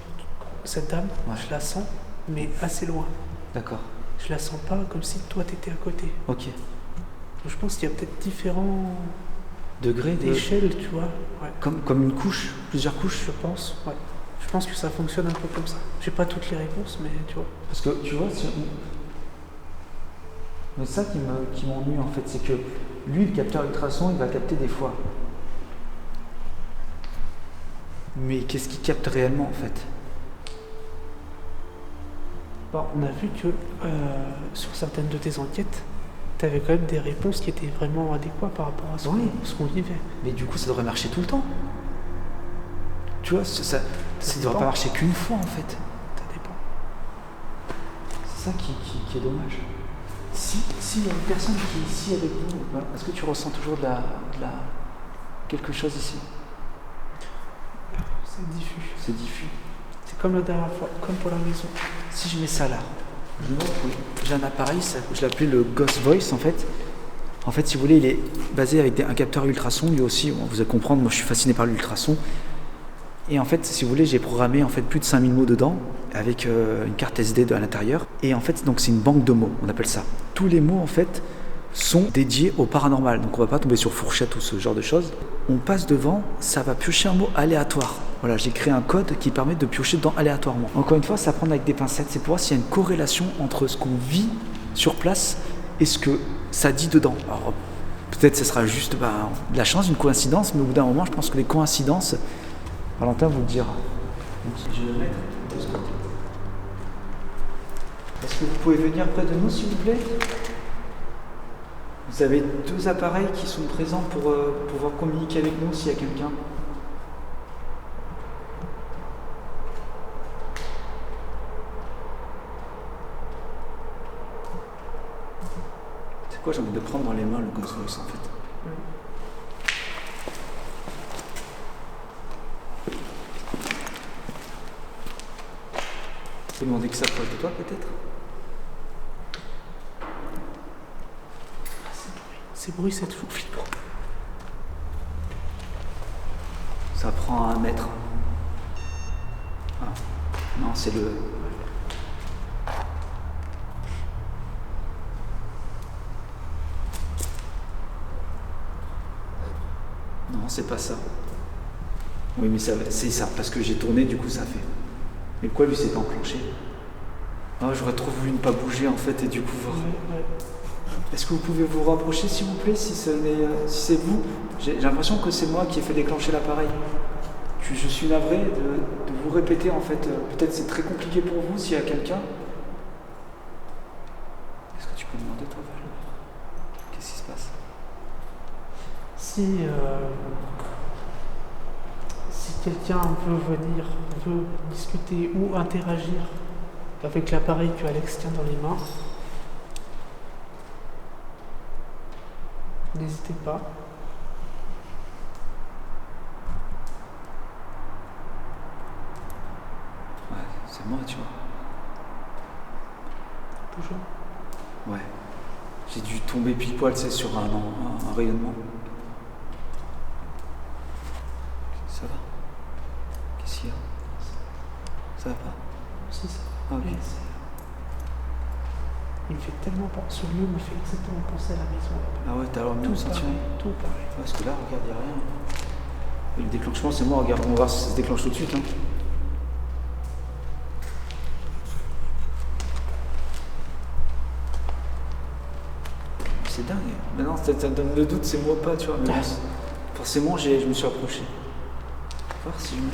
cette dame, Ouais. je la sens, mais assez loin. D'accord. Je la sens pas comme si toi t'étais à côté. Ok. Donc, je pense qu'il y a peut-être différents Degré échelles, tu vois. Ouais. comme une couche, plusieurs couches. Je pense, ouais. Je pense que ça fonctionne un peu comme ça. J'ai pas toutes les réponses, mais tu vois. Parce que tu vois, mais ça qui m'ennuie en fait, c'est que lui, le capteur ultrason, il va capter des fois. Mais qu'est-ce qu'il capte réellement en fait? Bon, on a vu que sur certaines de tes enquêtes, tu avais quand même des réponses qui étaient vraiment adéquates par rapport à ce qu'on vivait. Mais du coup, ça devrait marcher tout le temps. Tu vois, ça ne devrait dépend. pas marcher qu'une fois en fait. Ça dépend. C'est ça qui est dommage. Si y a une personne qui est ici avec vous, ben, est-ce que tu ressens toujours de la quelque chose ici? C'est diffus. C'est diffus. C'est comme la dernière fois, comme pour la maison. Si je mets ça là, j'ai un appareil, je l'appelais le Ghost Voice en fait. En fait, si vous voulez, il est basé avec un capteur ultrason, lui aussi. Vous allez comprendre, moi je suis fasciné par l'ultrason. Et en fait, si vous voulez, j'ai programmé en fait plus de 5000 mots dedans, avec une carte SD à l'intérieur. Et en fait, donc c'est une banque de mots, on appelle ça. Tous les mots en fait sont dédiés au paranormal. Donc on va pas tomber sur fourchette ou ce genre de choses. On passe devant, ça va piocher un mot aléatoire. Voilà, j'ai créé un code qui permet de piocher dedans aléatoirement. Encore une fois, c'est à prendre avec des pincettes. C'est pour voir s'il y a une corrélation entre ce qu'on vit sur place et ce que ça dit dedans. Alors, peut-être ce sera juste de la chance, une coïncidence, mais au bout d'un moment, je pense que les coïncidences, Valentin vous le dira. Je vais le mettre de ce côté. Est-ce que vous pouvez venir près de nous, s'il vous plaît? Vous avez 2 appareils qui sont présents pour pouvoir communiquer avec nous s'il y a quelqu'un. C'est quoi, j'ai envie de prendre dans les mains le Ghost Voice en fait. Tu peux demander que ça proche de toi peut-être? Ces bruits, c'est toujours flippant. Ça prend 1 mètre. Ah. Non, c'est le... Non, c'est pas ça. Oui, mais c'est ça, parce que j'ai tourné, du coup ça fait. Mais pourquoi lui s'est enclenché? Ah, j'aurais trop voulu ne pas bouger en fait, et du coup voir. Ouais. Est-ce que vous pouvez vous rapprocher s'il vous plaît, si c'est vous? J'ai l'impression que c'est moi qui ai fait déclencher l'appareil. Je suis navré de vous répéter en fait. Peut-être c'est très compliqué pour vous s'il y a quelqu'un. Est-ce que tu peux demander toi, Val? Qu'est-ce qui se passe? Si quelqu'un veut discuter ou interagir avec l'appareil que Alex tient dans les mains, n'hésitez pas. Ouais, c'est moi, tu vois. Toujours. Ouais. J'ai dû tomber pile poil, c'est sur un rayonnement. Ça va? Qu'est-ce qu'il y a? Ça va pas? Si, ça. Ah, ok. Oui, Il me fait tellement penser, ce lieu me fait exactement penser à la maison. Ah ouais, t'as alors le même Tout sentiment. pareil, tout pareil. Parce que là, regarde, y a rien. Et le déclenchement, c'est moi, regarde, on va voir si ça se déclenche tout de suite. Hein. C'est dingue. Maintenant, ça donne le doute, c'est moi ou pas, tu vois. Mais bon, forcément, je me suis approché. Voir si je me...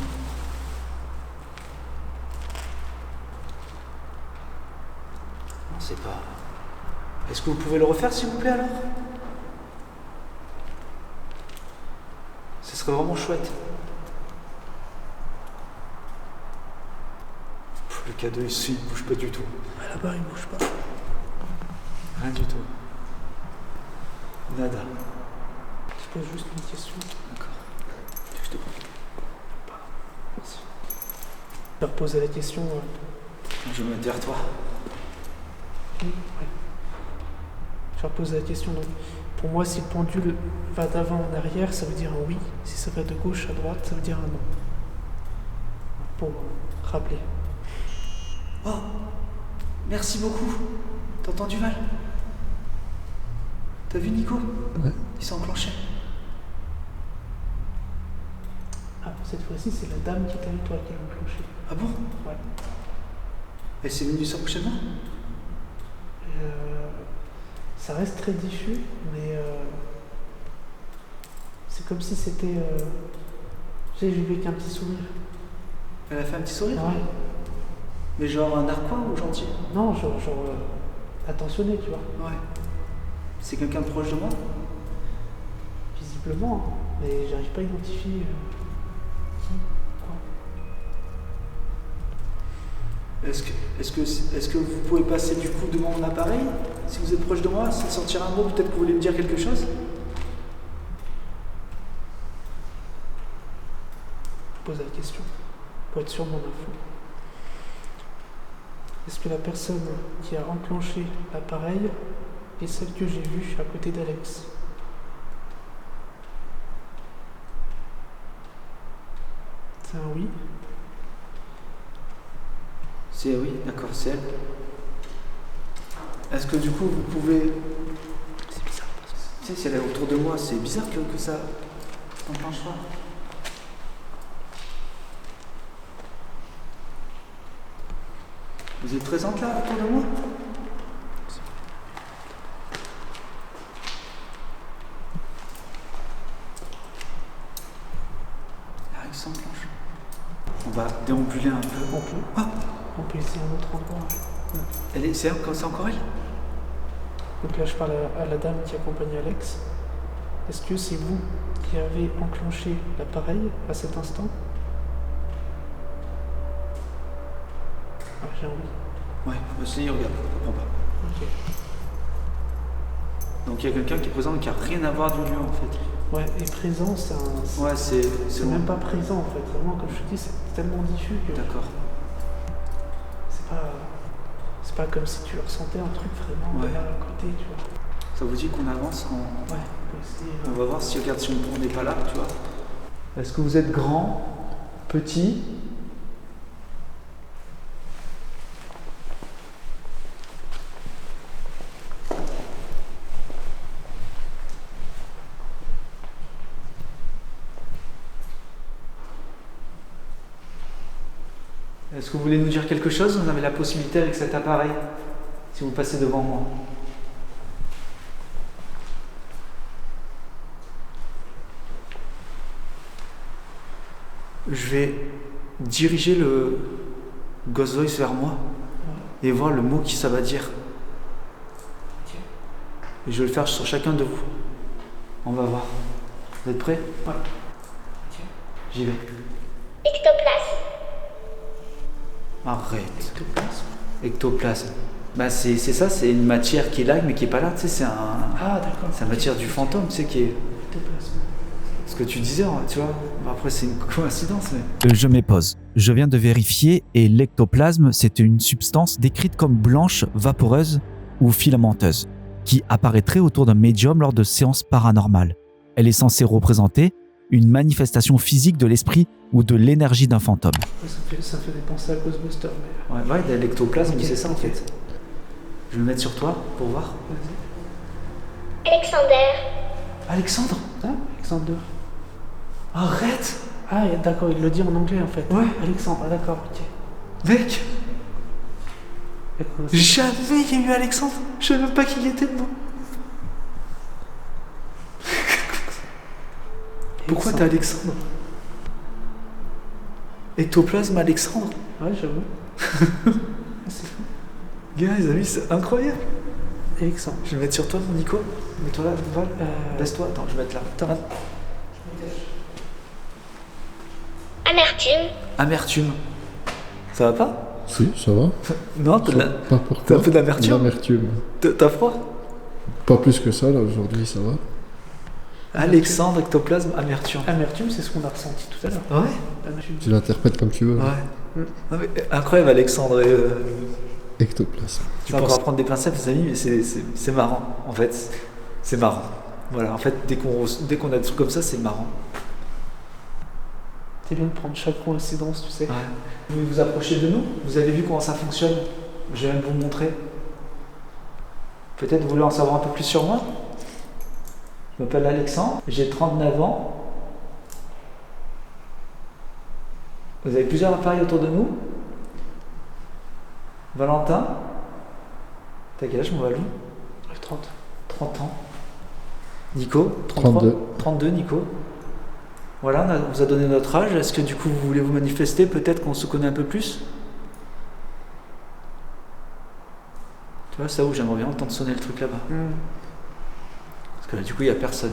Non, c'est pas... Est-ce que vous pouvez le refaire, s'il vous plaît, alors? Ce serait vraiment chouette. Le cadeau ici, il bouge pas du tout. Ah, là-bas, il bouge pas. Rien du tout. Nada. Je pose juste une question. D'accord. Je te prie. Merci. Je vais reposer la question. Je vais me mettre derrière toi. Ouais. Je vais reposer la question. Donc, pour moi, si le pendule va d'avant en arrière, ça veut dire un oui. Si ça va de gauche à droite, ça veut dire un non. Pour rappeler. Oh, merci beaucoup. T'as entendu, Val? T'as vu Nico? Ouais. Il s'est enclenché. Ah, cette fois-ci, c'est la dame qui est avec toi qui a enclenché. Ah bon? Ouais. Elle s'est venue ça prochainement? Ça reste très diffus, mais c'est comme si c'était. J'ai vu avec un petit sourire. Elle a fait un petit sourire? Ouais. Mais genre un narquois ou gentil? Non, genre attentionné, tu vois. Ouais. C'est quelqu'un de proche de moi? Visiblement, hein. Mais j'arrive pas à identifier qui, quoi. Est-ce que vous pouvez passer du coup devant mon appareil? Si vous êtes proche de moi, sans sortir un mot, peut-être que vous voulez me dire quelque chose? Pose la question, pour être sûr de mon info. Est-ce que la personne qui a enclenché l'appareil est celle que j'ai vue à côté d'Alex? C'est un oui. C'est oui, d'accord, c'est elle. Est-ce que du coup vous pouvez... C'est bizarre parce que Tu sais, si elle est autour de moi, c'est bizarre que ça n'enclenche pas. Vous êtes présente là, autour de moi? Ah, il s'enclenche. On va déambuler un peu. on peut. Ah, On peut essayer un autre endroit. c'est encore elle? Donc là, je parle à la dame qui accompagne Alex. Est-ce que c'est vous qui avez enclenché l'appareil à cet instant? Ah, j'ai envie. Ouais, vas-y, regarde, je comprends pas. Ok. Donc il y a quelqu'un qui est présent qui a rien à voir du lieu en fait. Ouais, et présent, c'est un. Ouais, C'est même pas présent en fait. Vraiment, comme je te dis, c'est tellement diffus que D'accord. c'est pas comme si tu ressentais un truc vraiment Ouais. là à côté, tu vois. Ça vous dit qu'on avance en... Ouais, on peut essayer. On va voir si, regarde, si on n'est pas là, tu vois. Est-ce que vous êtes grand, petit? Est-ce que vous voulez nous dire quelque chose? Vous avez la possibilité avec cet appareil, si vous passez devant moi. Je vais diriger le Ghost Voice vers moi et voir le mot qui ça va dire. Et je vais le faire sur chacun de vous. On va voir. Vous êtes prêts? Ouais. J'y vais. Ectoplasme. Arrête. Ectoplasme. Ectoplasme. Bah c'est ça, c'est une matière qui est là mais qui est pas là. Tu sais, c'est Ah, d'accord. la matière du fantôme, tu sais, qui est... Ectoplasme. Ce que tu disais, tu vois. Après, c'est une coïncidence, mais... Je m'épose. Je viens de vérifier et l'ectoplasme, c'est une substance décrite comme blanche, vaporeuse ou filamenteuse, qui apparaîtrait autour d'un médium lors de séances paranormales. Elle est censée représenter une manifestation physique de l'esprit ou de l'énergie d'un fantôme. Ouais, ça fait penser à Ghostbusters, mais. Ouais, de l'ectoplasme, Ok, c'est ça, en ok. fait. Je vais me mettre sur toi pour voir. Alexander. Alexandre. Ah, Alexander. Arrête. Ah, d'accord, il le dit en anglais en fait. Ouais. Alexandre, ah, d'accord, ok. Mec, Et comment c'est- jamais il y a eu Alexandre. Je savais même pas qui il était, moi. Pourquoi t'es Alexandre? Ectoplasme Alexandre. Ouais, j'avoue. Ah, c'est fou. Gars, les amis, c'est incroyable. Alexandre. Je vais me mettre sur toi, mon Nico. Mets-toi là, Val. Laisse-toi. Attends, je vais mettre là. Attends. Amertume. Amertume. Ça va pas? Si, ça va. Non, t'as de la- Pas pourquoi. t'as un peu d'amertume. L'amertume. T'as froid? Pas plus que ça, là, aujourd'hui, ça va. Alexandre, ectoplasme, amertume. Amertume, c'est ce qu'on a ressenti tout à l'heure. Ouais. Amertume. Tu l'interprètes comme tu veux. Ouais. Mm. Non, mais, incroyable, Alexandre. Et, Ectoplasme. c'est encore à prendre des pincettes, les amis, mais c'est marrant. En fait, c'est marrant. Voilà, en fait, dès qu'on a des trucs comme ça, c'est marrant. C'est bien de prendre chaque coïncidence, tu sais. Ouais. Vous vous approchez de nous? Vous avez vu comment ça fonctionne? Je vais même vous montrer. Peut-être vous voulez en savoir un peu plus sur moi? Je m'appelle Alexandre, j'ai 39 ans. Vous avez plusieurs appareils autour de nous. Valentin, t'as quel âge, mon Valou? 30. 30 ans. Nico, 33? 32. 32, Nico. Voilà, on vous a donné notre âge. Est-ce que du coup vous voulez vous manifester? Peut-être qu'on se connaît un peu plus? Tu vois, ça où j'aimerais bien entendre sonner le truc là-bas. Parce que là, du coup, il n'y a personne.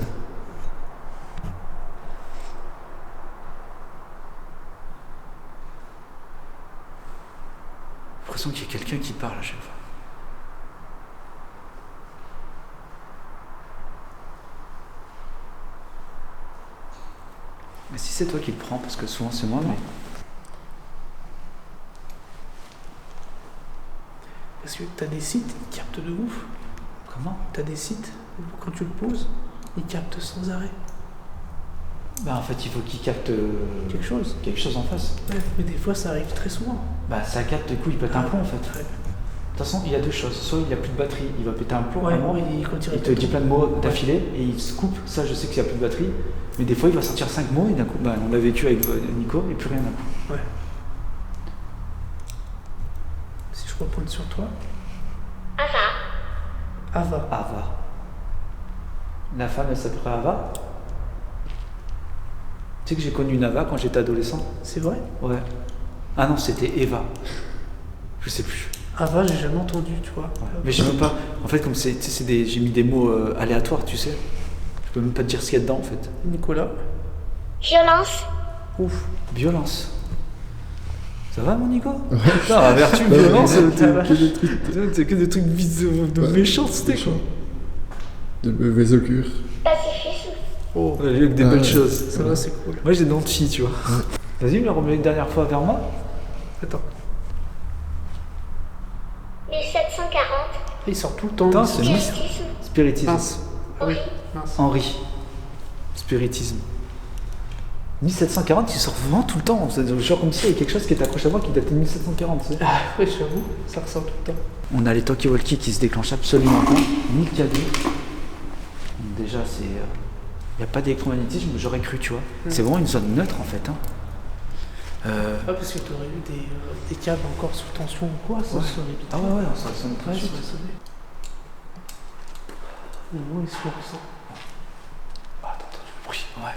J'ai l'impression qu'il y a quelqu'un qui parle à chaque fois. Mais si c'est toi qui le prends, parce que souvent c'est moi, mais... Parce que t'as des sites, ils captent de ouf. Comment? T'as des sites, où quand tu le poses, ils captent sans arrêt. Bah en fait, il faut qu'il capte Quelque chose. quelque chose en face. Ouais, mais des fois, ça arrive très souvent. Bah ça capte, du coup, il pète un plomb en fait. De Ouais. toute façon, il y a deux choses. Soit il n'y a plus de batterie, il va péter un plomb, Ouais, un moment, quand il te dit plein de mots d'affilée et il se coupe. Ça, je sais qu'il n'y a plus de batterie. Mais des fois, il va sortir 5 mots et d'un coup, bah, on l'a vécu avec Nico et plus rien d'un coup. Ouais. Si je repointe sur toi. Ava. Ava. Ava. La femme, elle s'appellerait Ava. Tu sais que j'ai connu une Ava quand j'étais adolescent? C'est vrai? Ouais. Ah non, c'était Eva. Je sais plus. Ava, j'ai jamais entendu, tu vois. Mais je peux pas. En fait, comme c'est, tu sais, j'ai mis des mots aléatoires, tu sais. Je peux même pas te dire ce qu'il y a dedans en fait. Nicolas. Violence. Ouf. Violence. Ça va mon Nico? Putain, avertu, violence, t'es que des trucs de méchants, c'était quoi. De mauvais augure. Pacifisme. Oh, Ouais, j'ai eu que des bonnes choses. ça va, c'est cool. Moi j'ai des noms de filles, tu vois. Vas-y, me remets une dernière fois vers moi. Attends. 1740. Il sort tout le temps. Putain, il c'est sort- Miss. Spiritisme. Spiritisme. Mince. Ah oui, mince. Henri. Spiritisme. 1740, il sort vraiment tout le temps. C'est genre comme si il y avait quelque chose qui est accroché à moi qui datait de 1740. Tu sais. Ah ouais, j'avoue, ça ressort tout le temps. On a les talkie-walkie qui se déclenchent absolument pas, ni le cadeau. Donc déjà, c'est. Il n'y a pas d'électromagnétisme, j'aurais cru, tu vois. C'est vraiment une zone neutre en fait. Hein. Ah, parce que t'aurais eu des câbles encore sous tension ou quoi, ça Ouais. serait vite. Ah ouais, ça sonne très Ouais, ça suite. aurait sonné. Non, il se ressent. Ah, attends, du bruit. Ouais.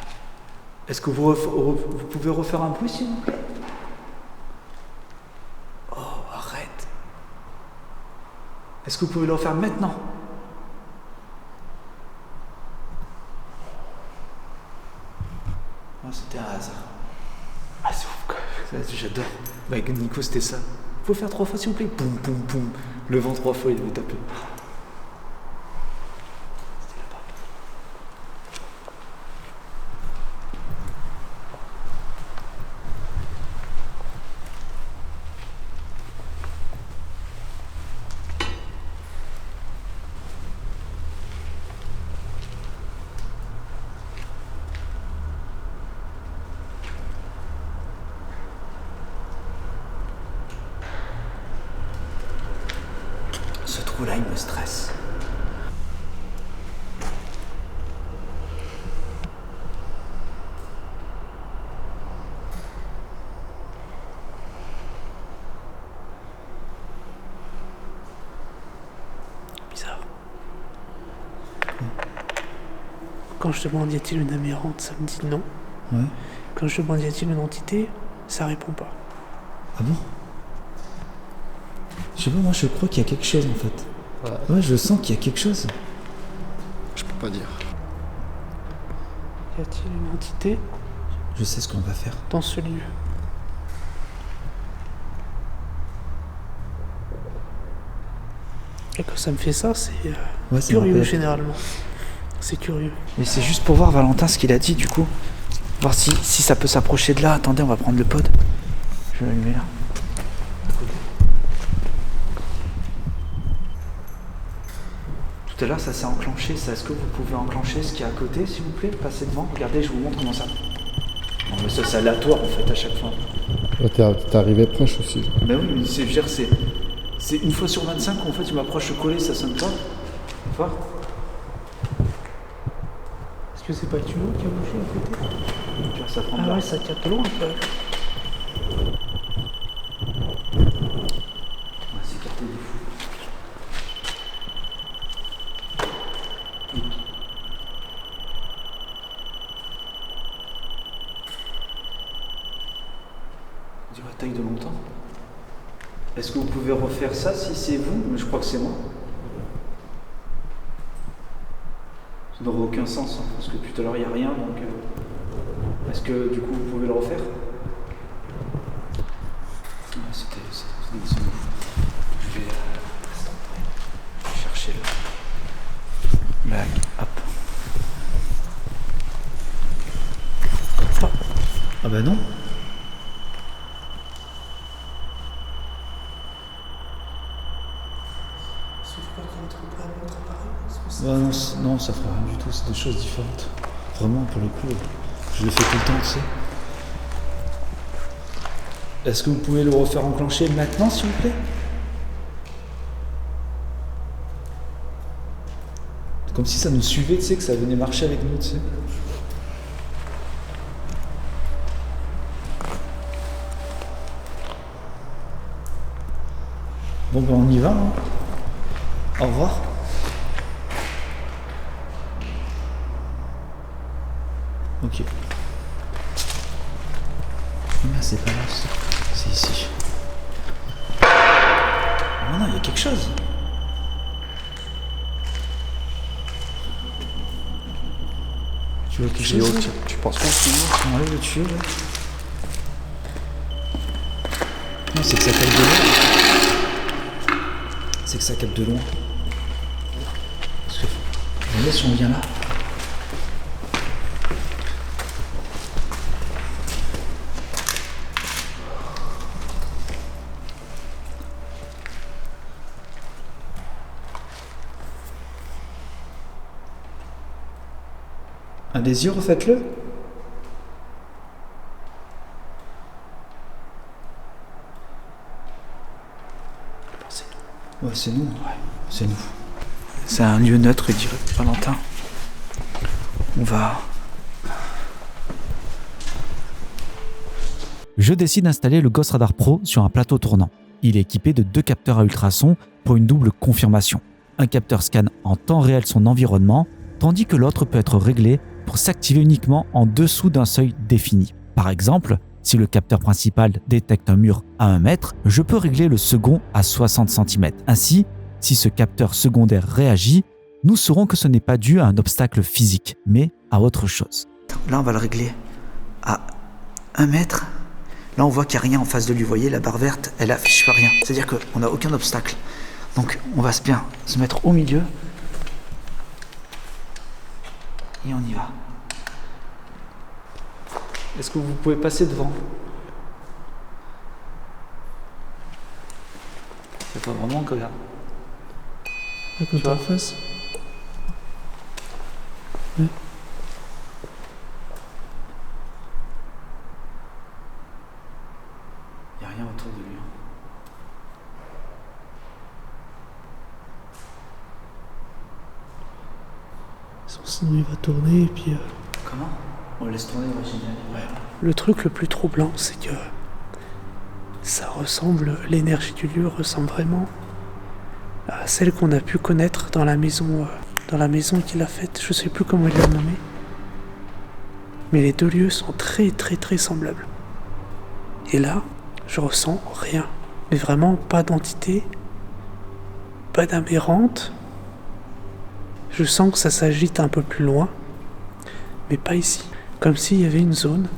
Est-ce que vous pouvez refaire un bruit, s'il vous plaît? Oh, arrête. Est-ce que vous pouvez le refaire maintenant? Non, c'était un hasard. Ah, c'est ouf, quoi. J'adore. Bah, avec Nico, c'était ça. Faut faire 3 fois, s'il vous plaît. Poum, poum, poum. Le vent 3 fois, il avait tapé. C'était là-bas. Ce trou trou-là, il me stresse. Bizarre. Quand je demande y a-t-il une âme errante, ça me dit non. Ouais. Quand je demande y a-t-il une entité, ça répond pas. Ah bon? Je sais pas, moi je crois qu'il y a quelque chose en fait. Ouais, je sens qu'il y a quelque chose. Je peux pas dire. Y a-t-il une entité Je sais ce qu'on va faire. dans ce lieu? Et quand ça me fait ça, c'est Ouais, ça curieux m'appelle. généralement. C'est curieux. Mais c'est juste pour voir Valentin ce qu'il a dit du coup. Voir si ça peut s'approcher de là. Attendez, on va prendre le pod. Je vais l'allumer là. Tout à l'heure ça s'est enclenché, ça. Est-ce que vous pouvez enclencher ce qui est à côté s'il vous plaît? Passez devant, regardez, je vous montre comment ça. Non mais ça c'est aléatoire en fait à chaque fois. T'es arrivé proche aussi. Ben oui, mais c'est, je veux dire, c'est une fois sur 25 en fait je m'approche coller, ça sonne pas. Fort. Est-ce que c'est pas le tuyau qui a bougé à côté? Tu vois, ça prend Ah pas. ouais, ça capte loin un peu. On va s'écarter du fou. On dirait la taille de longtemps. Est-ce que vous pouvez refaire ça si c'est vous? Mais je crois que c'est moi. Ça n'aura aucun sens, hein, parce que tout à l'heure il n'y a rien, donc... Est-ce que du coup vous pouvez le refaire? Ouais, c'était une seconde. Je vais chercher le bague. Hop. Ah bah non. Ouais, non, ça fera rien du tout, c'est deux choses différentes. Vraiment, pour le coup, je le fais tout le temps, tu sais. Est-ce que vous pouvez le refaire enclencher maintenant, s'il vous plaît? Comme si ça nous suivait, tu sais, que ça venait marcher avec nous, tu sais. Bon, ben on y va, hein. Au revoir. Ok. Ah, c'est pas là, c'est ici. Ah non, il y a quelque chose. Tu vois quelque Tuyau, chose? tu penses pas On enlève le tuyau, là. Non, c'est que ça capte de loin. C'est que ça capte de loin. Parce que... Regardez si on vient là. Allez-y, refaites-le. Ouais, c'est nous. Ouais, c'est nous. C'est un lieu neutre, dirait Valentin. On va... Je décide d'installer le Ghost Radar Pro sur un plateau tournant. Il est équipé de 2 capteurs à ultrasons pour une double confirmation. Un capteur scanne en temps réel son environnement, tandis que l'autre peut être réglé pour s'activer uniquement en dessous d'un seuil défini. Par exemple, si le capteur principal détecte un mur à 1 mètre, je peux régler le second à 60 cm. Ainsi, si ce capteur secondaire réagit, nous saurons que ce n'est pas dû à un obstacle physique, mais à autre chose. Là, on va le régler à 1 mètre. Là, on voit qu'il n'y a rien en face de lui. Vous voyez, la barre verte, elle affiche pas rien. C'est-à-dire qu'on n'a aucun obstacle. Donc, on va bien se mettre au milieu. Et on y va. Est-ce que vous pouvez passer devant? C'est pas vraiment que là. Quand t'es en face. Ouais. Il n'y a rien autour de lui. sinon il va tourner et puis... Comment? On le laisse tourner, ouais, génial. Ouais. Le truc le plus troublant, c'est que ça ressemble, l'énergie du lieu ressemble vraiment à celle qu'on a pu connaître dans la maison qu'il a faite. Je sais plus comment il l'a nommé. Mais les deux lieux sont très très très semblables. Et là, je ressens rien. Mais vraiment pas d'entité, pas d'aberrante. Je sens que ça s'agite un peu plus loin, mais pas ici. Comme s'il y avait une zone,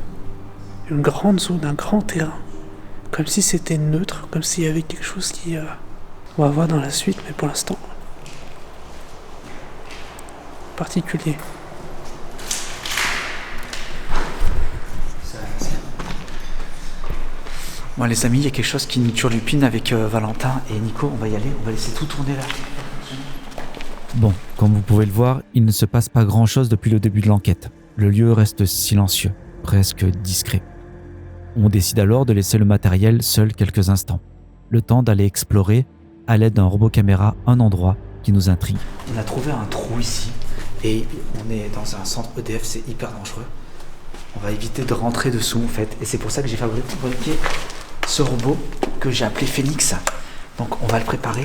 une grande zone, un grand terrain. Comme si c'était neutre, comme s'il y avait quelque chose qui... on va voir dans la suite, mais pour l'instant... particulier. Bon les amis, il y a quelque chose qui nous turlupine avec Valentin et Nico. On va y aller, on va laisser tout tourner là. Bon, comme vous pouvez le voir, il ne se passe pas grand-chose depuis le début de l'enquête. Le lieu reste silencieux, presque discret. On décide alors de laisser le matériel seul quelques instants. Le temps d'aller explorer, à l'aide d'un robot caméra, un endroit qui nous intrigue. On a trouvé un trou ici et on est dans un centre EDF, c'est hyper dangereux. On va éviter de rentrer dessous en fait. Et c'est pour ça que j'ai fabriqué ce robot que j'ai appelé Phoenix. Donc on va le préparer.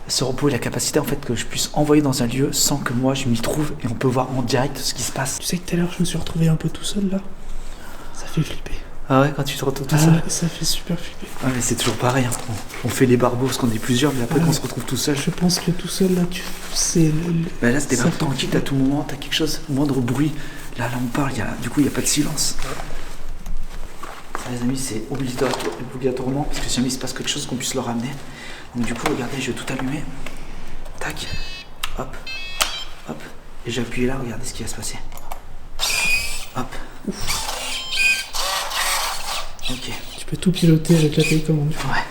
Ce robot a la capacité en fait que je puisse envoyer dans un lieu sans que moi je m'y trouve et on peut voir en direct ce qui se passe. Tu sais que tout à l'heure je me suis retrouvé un peu tout seul là. Ça fait flipper. Ah ouais, quand tu te retrouves tout seul? Ouais, ça fait super flipper. Ah mais c'est toujours pareil, hein. On fait les barbeaux parce qu'on est plusieurs, mais après quand on se retrouve tout seul... Je pense que tout seul là, c'est... Bah là c'était pas tranquille, à tout moment, t'as quelque chose, moindre bruit. Là on parle, du coup il n'y a pas de silence. Ça, les amis, c'est obligatoirement, parce que si jamais il se passe quelque chose, qu'on puisse le ramener. Donc du coup, regardez, je vais tout allumer. Tac, hop, hop. Et j'ai appuyé là, regardez ce qui va se passer. Hop. Ok. Tu peux tout piloter avec la télécommande. Ouais.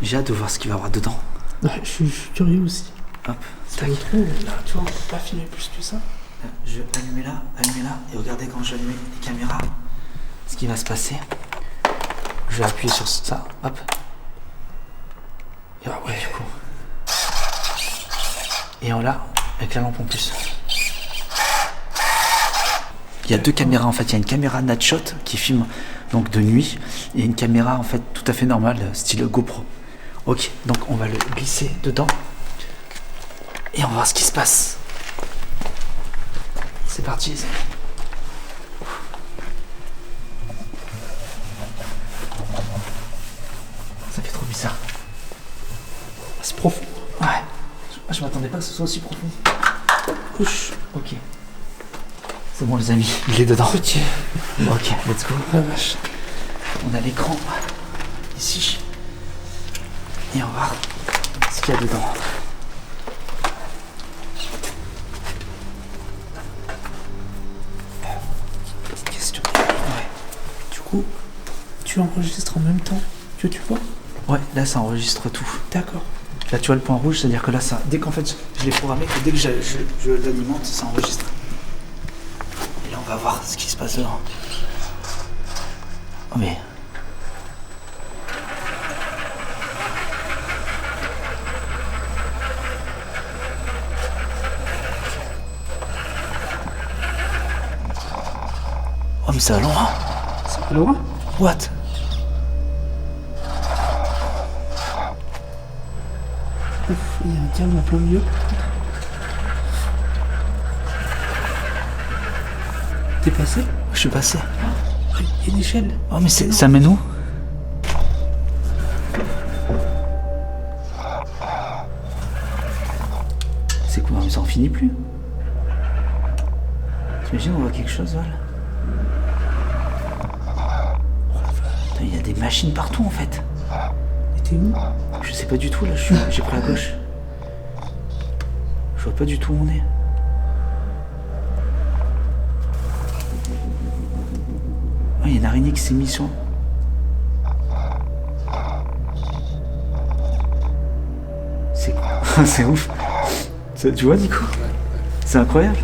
J'ai hâte de voir ce qu'il va y avoir dedans. Ouais, je suis curieux aussi. Hop, Ça tac. me trouve, là, tu vois, on peut pas filmer plus que ça. Je vais allumer là, et regardez quand je vais allumer les caméras, ce qui va se passer. Je vais appuyer sur ça, hop. Et ouais, du coup. Et on l'a avec la lampe en plus. Il y a deux caméras en fait, il y a une caméra night shot qui filme donc de nuit et une caméra en fait tout à fait normale, style GoPro. Ok, donc on va le glisser dedans et on va voir ce qui se passe. C'est parti. Ça fait trop bizarre. C'est profond. Ouais. Je m'attendais pas que ce soit aussi profond. Ouch. Ok. C'est bon les amis, il est dedans. Ok. Ok, let's go. La vache. On a l'écran ici. Et on va voir ce qu'il y a dedans. Petite question. Ouais. Du coup, tu enregistres en même temps que tu vois? Ouais, là ça enregistre tout. D'accord. Là tu vois le point rouge, c'est-à-dire que là ça, dès qu'en fait je l'ai programmé, que dès que je l'alimente, ça enregistre. Et là on va voir ce qui se passe dedans. Oh mais... Oh mais ça va loin. Ça va loin? What? Ouf, il y a un câble en plein milieu. T'es passé? Je suis passé. Il y a une échelle. Oh mais ça mène où? C'est quoi? Mais ça en finit plus. T'imagines on voit quelque chose, Val? Putain, il y a des machines partout en fait. Et t'es où? Je sais pas du tout là, j'ai pris à gauche. Je vois pas du tout où on est. Oh, il y a une araignée qui s'est mise sur... C'est quoi? C'est ouf. Tu vois Nico? C'est incroyable.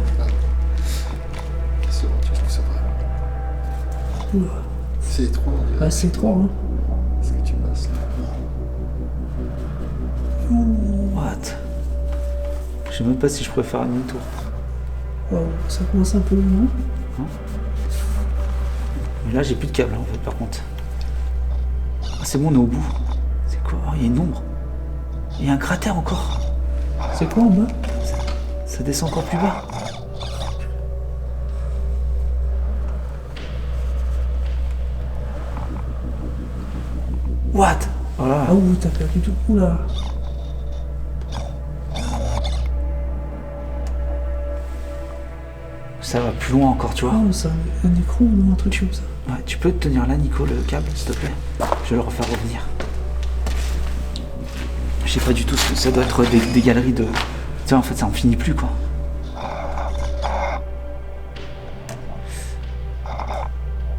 C'est bon, tu trouves ça va? Oula. C'est étroit, on dirait. Ah, c'est trop, hein. Est-ce que tu passes là? What? Je sais même pas si je pourrais faire un demi-tour. Waouh, ça commence un peu long. Mais là, j'ai plus de câble en fait, par contre. Ah, c'est bon, on est au bout. C'est quoi? Oh, il y a une ombre. Il y a un cratère encore. C'est quoi en bas? Ça descend encore plus bas. What? Voilà. Ah ouh, t'as perdu tout. Oula. Ça va plus loin encore, tu vois. Oh, c'est un écran ou un truc comme ça. Ouais, tu peux tenir là, Nico, le câble, s'il te plaît. Je vais le refaire revenir. Je sais pas du tout, ça doit être des galeries de... Tu sais, en fait, ça en finit plus, quoi.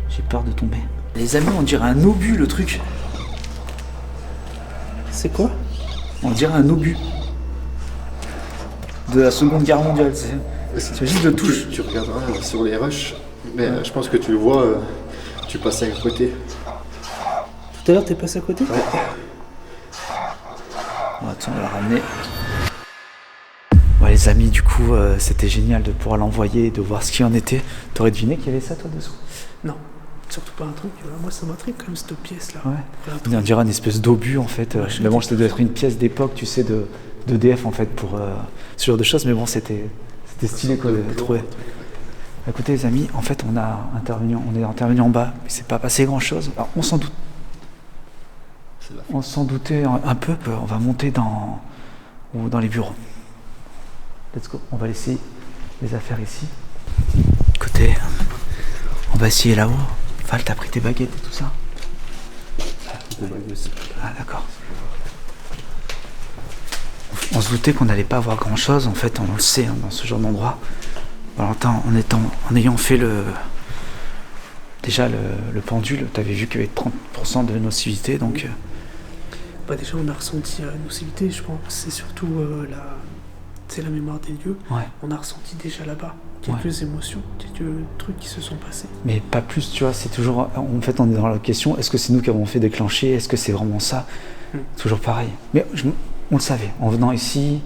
J'ai peur de tomber. Les amis, on dirait un obus, le truc. C'est quoi? On dirait un obus. De la Seconde Guerre mondiale, c'est juste de touche. Tu regarderas sur les rushs, mais je pense que tu le vois, tu passes à côté. Tout à l'heure, t'es passé à côté? Ouais. Bon, attends, on va la ramener. Ouais, les amis, du coup, c'était génial de pouvoir l'envoyer et de voir ce qu'il en était. T'aurais deviné qu'il y avait ça, toi, dessous? Non, surtout pas un truc. Moi, ça m'intrigue quand même cette pièce-là. Ouais. On dirait une espèce d'obus, en fait. Mais bon, ça doit être une pièce d'époque, tu sais, d'EDF, en fait, pour ce genre de choses. Mais bon, c'était stylé, quoi, de trouver. Écoutez, les amis, en fait, on est intervenu en bas, mais c'est pas passé grand-chose. Alors, on s'en doute. On s'en doutait un peu. On va monter dans les bureaux. Let's go. On va laisser les affaires ici. Écoutez, on va essayer là-haut. Val, t'as pris tes baguettes et tout ça? Ah, d'accord. On se doutait qu'on n'allait pas avoir grand-chose. En fait, on le sait, hein, dans ce genre d'endroit. Valentin, en ayant fait le pendule, t'avais vu qu'il y avait 30% de nocivité, donc... Bah déjà, on a ressenti la nocivité, je pense. C'est surtout la mémoire des lieux. Ouais. On a ressenti déjà là-bas quelques émotions, quelques trucs qui se sont passés. Mais pas plus, tu vois, c'est toujours... En fait, on est dans la question, est-ce que c'est nous qui avons fait déclencher? Est-ce que c'est vraiment ça? Toujours pareil. Mais on le savait. En venant ici,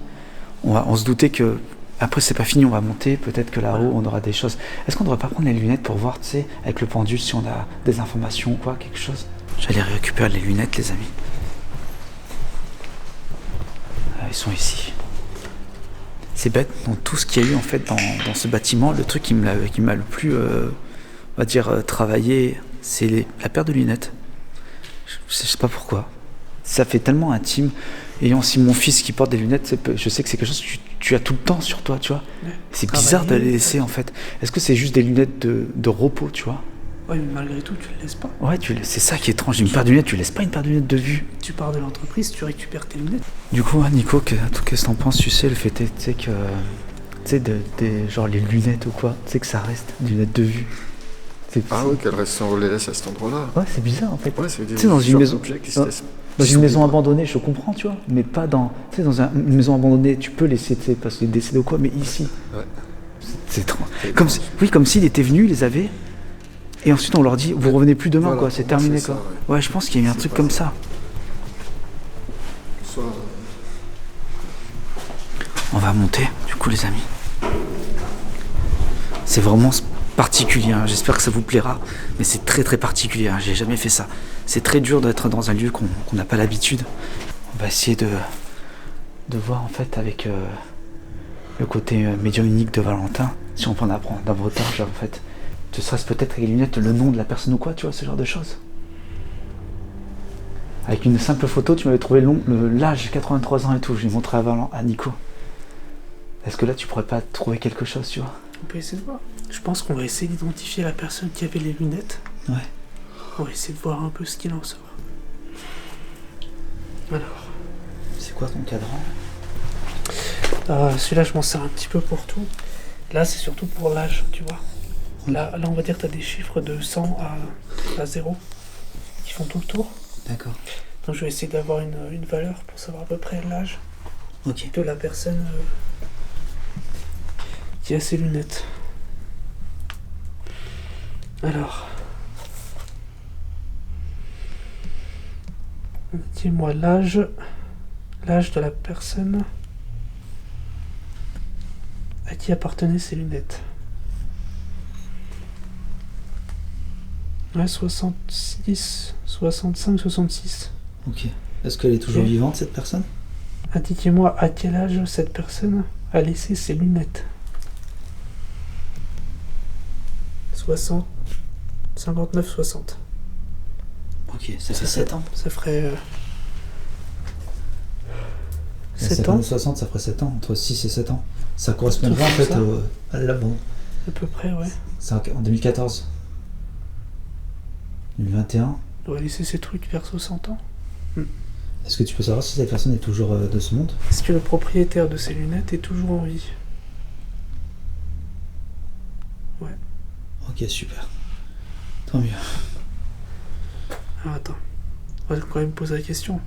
on se doutait que... Après, c'est pas fini, on va monter. Peut-être que là-haut, on aura des choses. Est-ce qu'on devrait pas prendre les lunettes pour voir, tu sais, avec le pendule, si on a des informations ou quoi, quelque chose? J'allais récupérer les lunettes, les amis. Ils sont ici. C'est bête, dans tout ce qu'il y a eu, en fait, dans ce bâtiment, le truc qui m'a le plus, on va dire, travaillé, c'est la paire de lunettes. Je sais pas pourquoi. Ça fait tellement intime. Ayant aussi mon fils qui porte des lunettes, je sais que c'est quelque chose que tu as tout le temps sur toi, tu vois. Ouais. C'est bizarre de les laisser, en fait. Est-ce que c'est juste des lunettes de repos, tu vois? Ouais, mais malgré tout, tu le laisses pas. Ouais, c'est ça qui est étrange. Une paire de lunettes, tu laisses pas une paire de lunettes de vue. Tu pars de l'entreprise, tu récupères tes lunettes. Du coup, Nico, qu'est-ce que t'en penses? Tu sais, le fait, tu sais que... Tu sais, genre les lunettes ou quoi, tu sais que ça reste des lunettes de vue. Ah oui, qu'elles restent sans laisse à cet endroit-là. Ouais, c'est bizarre, en fait. Ouais, c'est tu sais, dans une maison... Dans une maison pas. abandonnée, je comprends, tu vois, mais pas dans... Tu sais, dans une maison abandonnée, tu peux laisser, tu sais, parce qu'il est décédé ou quoi, mais ici... Ouais. C'est trop... Comme s'il était venu, il les avait... Et ensuite, on leur dit, vous revenez plus demain, voilà, quoi, c'est terminé, quoi. Ça, ouais, je pense qu'il y a eu un truc comme ça. On va monter, du coup, les amis. C'est vraiment particulier, hein. J'espère que ça vous plaira, mais c'est très très particulier, hein. J'ai jamais fait ça. C'est très dur d'être dans un lieu qu'on n'a pas l'habitude. On va essayer de voir, en fait, avec le côté médium unique de Valentin, si on peut en apprendre davantage, en fait. Ce serait peut-être avec les lunettes le nom de la personne ou quoi, tu vois, ce genre de choses. Avec une simple photo, tu m'avais trouvé l'âge, 83 ans et tout, je l'ai montré à Nico. Est-ce que là, tu pourrais pas trouver quelque chose, tu vois? On peut essayer de voir. Je pense qu'on va essayer d'identifier la personne qui avait les lunettes. Ouais. On va essayer de voir un peu ce qu'il en sort. Alors. C'est quoi ton cadran? Celui-là, je m'en sers un petit peu pour tout. Là, c'est surtout pour l'âge, tu vois. Là, on va dire que tu as des chiffres de 100 à 0 qui font tout le tour. D'accord. Donc je vais essayer d'avoir une valeur pour savoir à peu près l'âge de la personne qui a ses lunettes. Alors, dis-moi l'âge de la personne à qui appartenaient ces lunettes? Ouais, 66, 65, 66. Ok. Est-ce qu'elle est toujours Ok. vivante, cette personne? Indiquez-moi à quel âge cette personne a laissé ses lunettes. 60, 59, 60. Ok, ça fait 7 ans. Ça ferait 7 7 ans, ans 60, ça ferait 7 ans, entre 6 et 7 ans. Ça correspondrait en Tout fait ça. à l'abandon. à peu près, ouais. C'est en 2014. 2021. Il aurait laissé ses trucs vers 60 ans. Est-ce que tu peux savoir si cette personne est toujours de ce monde? Est-ce que le propriétaire de ces lunettes est toujours en vie? Ok, super. Tant mieux. Ah, attends. On va quand même poser la question.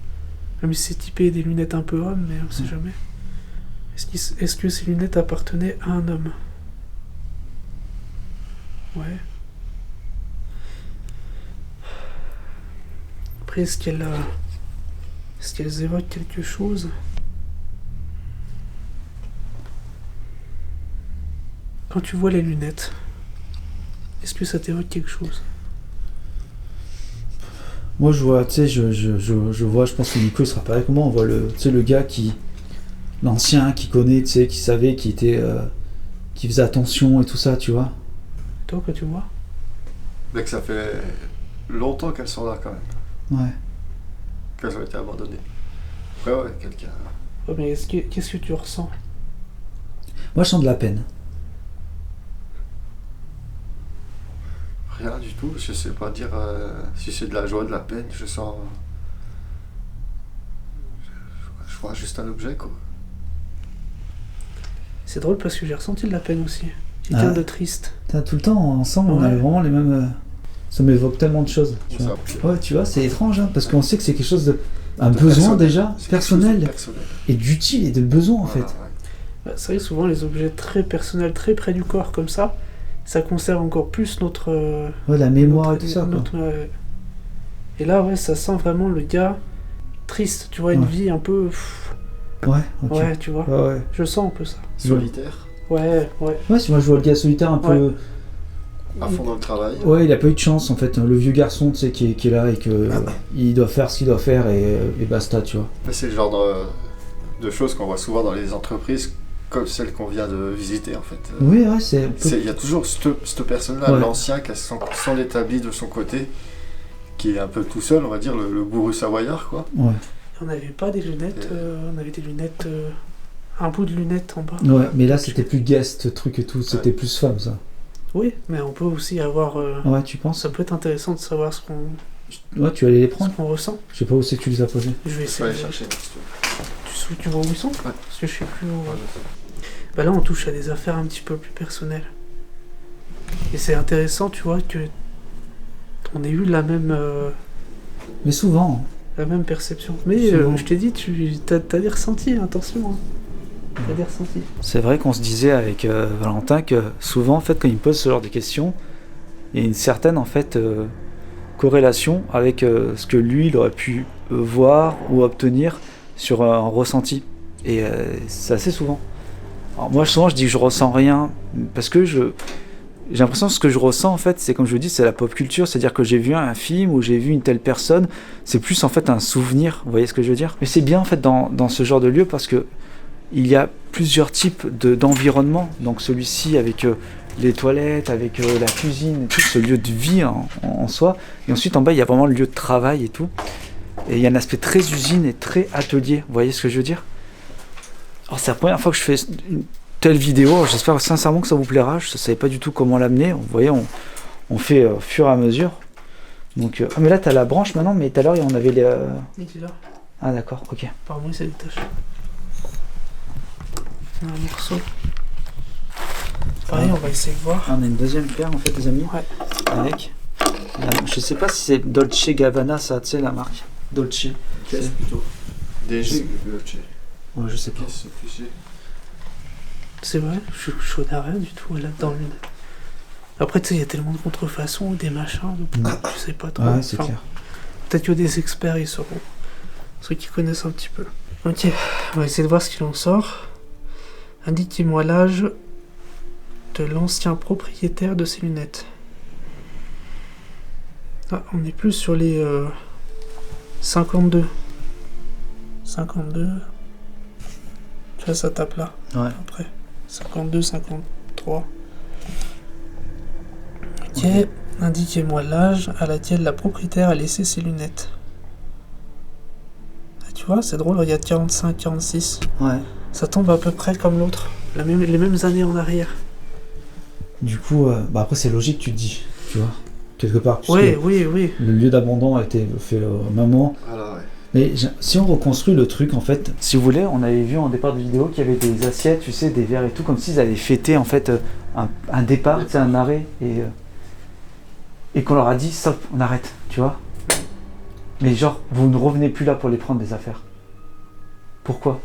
Même si c'est typé des lunettes un peu hommes, mais on sait jamais. Est-ce que ces lunettes appartenaient à un homme? Ouais. Après, est-ce qu'elles évoquent quelque chose? Quand tu vois les lunettes, est-ce que ça t'évoque quelque chose? Moi, je vois, tu sais, je vois, je pense que Nico il sera pareil que moi. On voit le gars l'ancien qui connaît, tu sais, qui savait, qui était, qui faisait attention et tout ça, tu vois. Toi, que tu vois? Mais que ça fait longtemps qu'elles sont là quand même. Ouais. Qu'elles ont été abandonnées. Ouais, quelqu'un. Ouais, mais qu'est-ce que tu ressens? Moi, je sens de la peine. Rien du tout, je sais pas dire si c'est de la joie, de la peine, je sens. Je vois juste un objet quoi. C'est drôle parce que j'ai ressenti de la peine aussi. Quelqu'un Ah. de triste. Putain, tout le temps, ensemble, on Ouais. avait vraiment les mêmes. Ça m'évoque tellement de choses. Tu Ça, vois. Ouais, tu vois, c'est étrange, hein, parce qu'on sait que c'est quelque chose de. Un besoin déjà, c'est quelque chose de personnel, personnel. et d'utile et de besoin en fait. Voilà, ouais. Bah, c'est vrai que souvent les objets très personnels, très près du corps comme ça conserve encore plus notre... Ouais, la mémoire et notre- tout ça. Quoi. notre- Et là, ouais, ça sent vraiment le gars triste, tu vois, une Ouais. vie un peu... Ouais, ok. Ouais, tu vois. Ouais, ouais. Je sens un peu ça. Solitaire, Ouais. Ouais, si moi je vois le gars solitaire un peu. à fond dans le travail. Ouais, il a pas eu de chance en fait. Le vieux garçon, tu sais, qui est là et que il doit faire ce qu'il doit faire et basta, tu vois. Mais c'est le genre de choses qu'on voit souvent dans les entreprises, comme celle qu'on vient de visiter en fait. Oui, ouais, c'est. un peu- Il y a toujours cette personne-là, Ouais. l'ancien, qui a son établi de son côté, qui est un peu tout seul, on va dire, le gourou savoyard quoi. Ouais. On n'avait pas des lunettes, on avait des lunettes... un bout de lunettes en bas. Ouais, mais là c'était plus guest truc et tout, c'était plus femme ça. Oui, mais on peut aussi avoir... Ouais, tu penses? Ça peut être intéressant de savoir ce qu'on Ouais, tu vas aller les prendre? ressent. Je sais pas où c'est que tu les as posés. Je vais Il faut essayer. aller chercher. Tu vois où ils sont? Parce que je sais plus où... Bah là, on touche à des affaires un petit peu plus personnelles. Et c'est intéressant, tu vois, que on ait eu la même Mais souvent. perception. Mais Souvent. je t'ai dit, t'as des ressentis, attention. Hein. T'as des ressentis. C'est vrai qu'on se disait avec Valentin que souvent, en fait, quand il me pose ce genre de questions, il y a une certaine, en fait, corrélation avec ce que lui, il aurait pu voir ou obtenir sur un ressenti. Et c'est assez souvent. Alors moi, souvent, je dis que je ressens rien parce que j'ai l'impression que ce que je ressens, en fait, c'est comme je vous dis, c'est la pop culture, c'est-à-dire que j'ai vu un film ou j'ai vu une telle personne, c'est plus en fait un souvenir, vous voyez ce que je veux dire? Mais c'est bien en fait dans ce genre de lieu parce que il y a plusieurs types d'environnement, donc celui-ci avec les toilettes, avec la cuisine, tout ce lieu de vie en soi, et ensuite en bas il y a vraiment le lieu de travail et tout, et il y a un aspect très usine et très atelier, vous voyez ce que je veux dire? Alors c'est la première fois que je fais une telle vidéo, alors j'espère sincèrement que ça vous plaira, je ne savais pas du tout comment l'amener, vous voyez on fait au fur et à mesure, donc ah mais là t'as la branche maintenant, mais tout à l'heure on avait les... Il est là. Ah d'accord, ok. Par moi, ça détache. Un morceau. Pareil, on va essayer de voir. On a une deuxième paire en fait les amis, Ouais. avec, je sais pas si c'est Dolce Gabbana ça, tu sais la marque, Dolce. Qu'est-ce plutôt DG, Ouais, je sais pas. Qu'est-ce que c'est? C'est vrai, je connais rien du tout là-dedans. Après, tu sais, il y a tellement de contrefaçons, des machins, je sais pas trop. Ouais, c'est Enfin, clair. peut-être que des experts, ils sauront. Ceux qui connaissent un petit peu. Ok, on va essayer de voir ce qu'il en sort. Indiquez-moi l'âge de l'ancien propriétaire de ces lunettes. Ah, on est plus sur les 52. 52. Tu vois, ça tape là. Ouais. Après. 52, 53. Ok. Indiquez-moi l'âge à laquelle la propriétaire a laissé ses lunettes. Ah, tu vois, c'est drôle, regarde 45, 46. Ouais. Ça tombe à peu près comme l'autre. Les mêmes années en arrière. Du coup, après c'est logique, tu te dis, tu vois, quelque part. puisque Oui. Le lieu d'abandon a été fait au même moment. Voilà, ouais. Mais si on reconstruit le truc, en fait, si vous voulez, on avait vu en départ de vidéo qu'il y avait des assiettes, tu sais, des verres et tout, comme s'ils avaient fêté en fait un départ, tu sais, un arrêt, et qu'on leur a dit stop, on arrête, tu vois. Mais genre, vous ne revenez plus là pour les prendre des affaires. Pourquoi?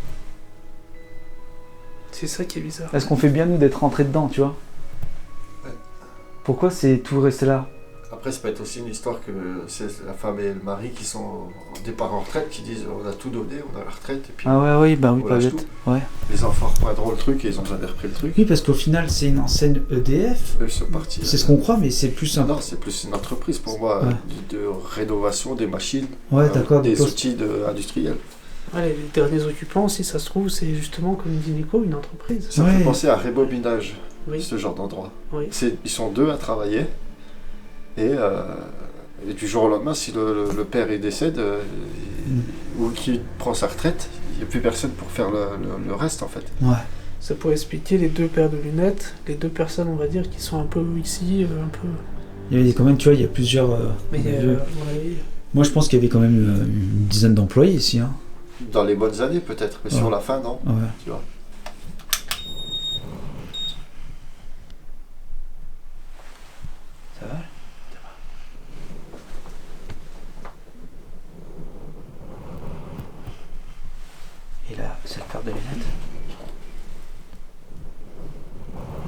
C'est ça qui est bizarre. Est-ce qu'on fait bien nous d'être rentrés dedans, tu vois? Ouais. Pourquoi c'est tout resté là? Après, ça peut être aussi une histoire que c'est la femme et le mari qui sont au départ en retraite, qui disent on a tout donné, on a la retraite, et puis Ah ouais, oui, bah oui, on pas lâche bête. Ouais. les enfants reprendront le truc et ils ont besoin de repris le truc. Oui, parce qu'au final, c'est une enseigne EDF. Eux, ils sont partis. C'est ce qu'on croit, mais c'est plus simple. Non, c'est plus une entreprise pour moi Ouais. de rénovation des machines, Ouais, d'accord. des postes. outils industriels. Ouais, les derniers occupants, si ça se trouve, c'est justement, comme dit Nico, une entreprise. Ça me Ouais. fait penser à rebobinage, Oui. ce genre d'endroit. Oui. Ils sont deux à travailler et du jour au lendemain, si le père il décède ou qu'il prend sa retraite, il n'y a plus personne pour faire le reste en fait. Ouais. Ça pourrait expliquer les deux paires de lunettes, les deux personnes, on va dire, qui sont un peu ici, un peu. Il y avait quand même, tu vois, il y a plusieurs. Mais lieux. ouais, Moi, je pense qu'il y avait quand même une dizaine d'employés ici. Hein. Dans les bonnes années peut-être, mais Ouais. sur la fin non. Ouais. Tu vois. Ça va? Et là, cette paire de lunettes.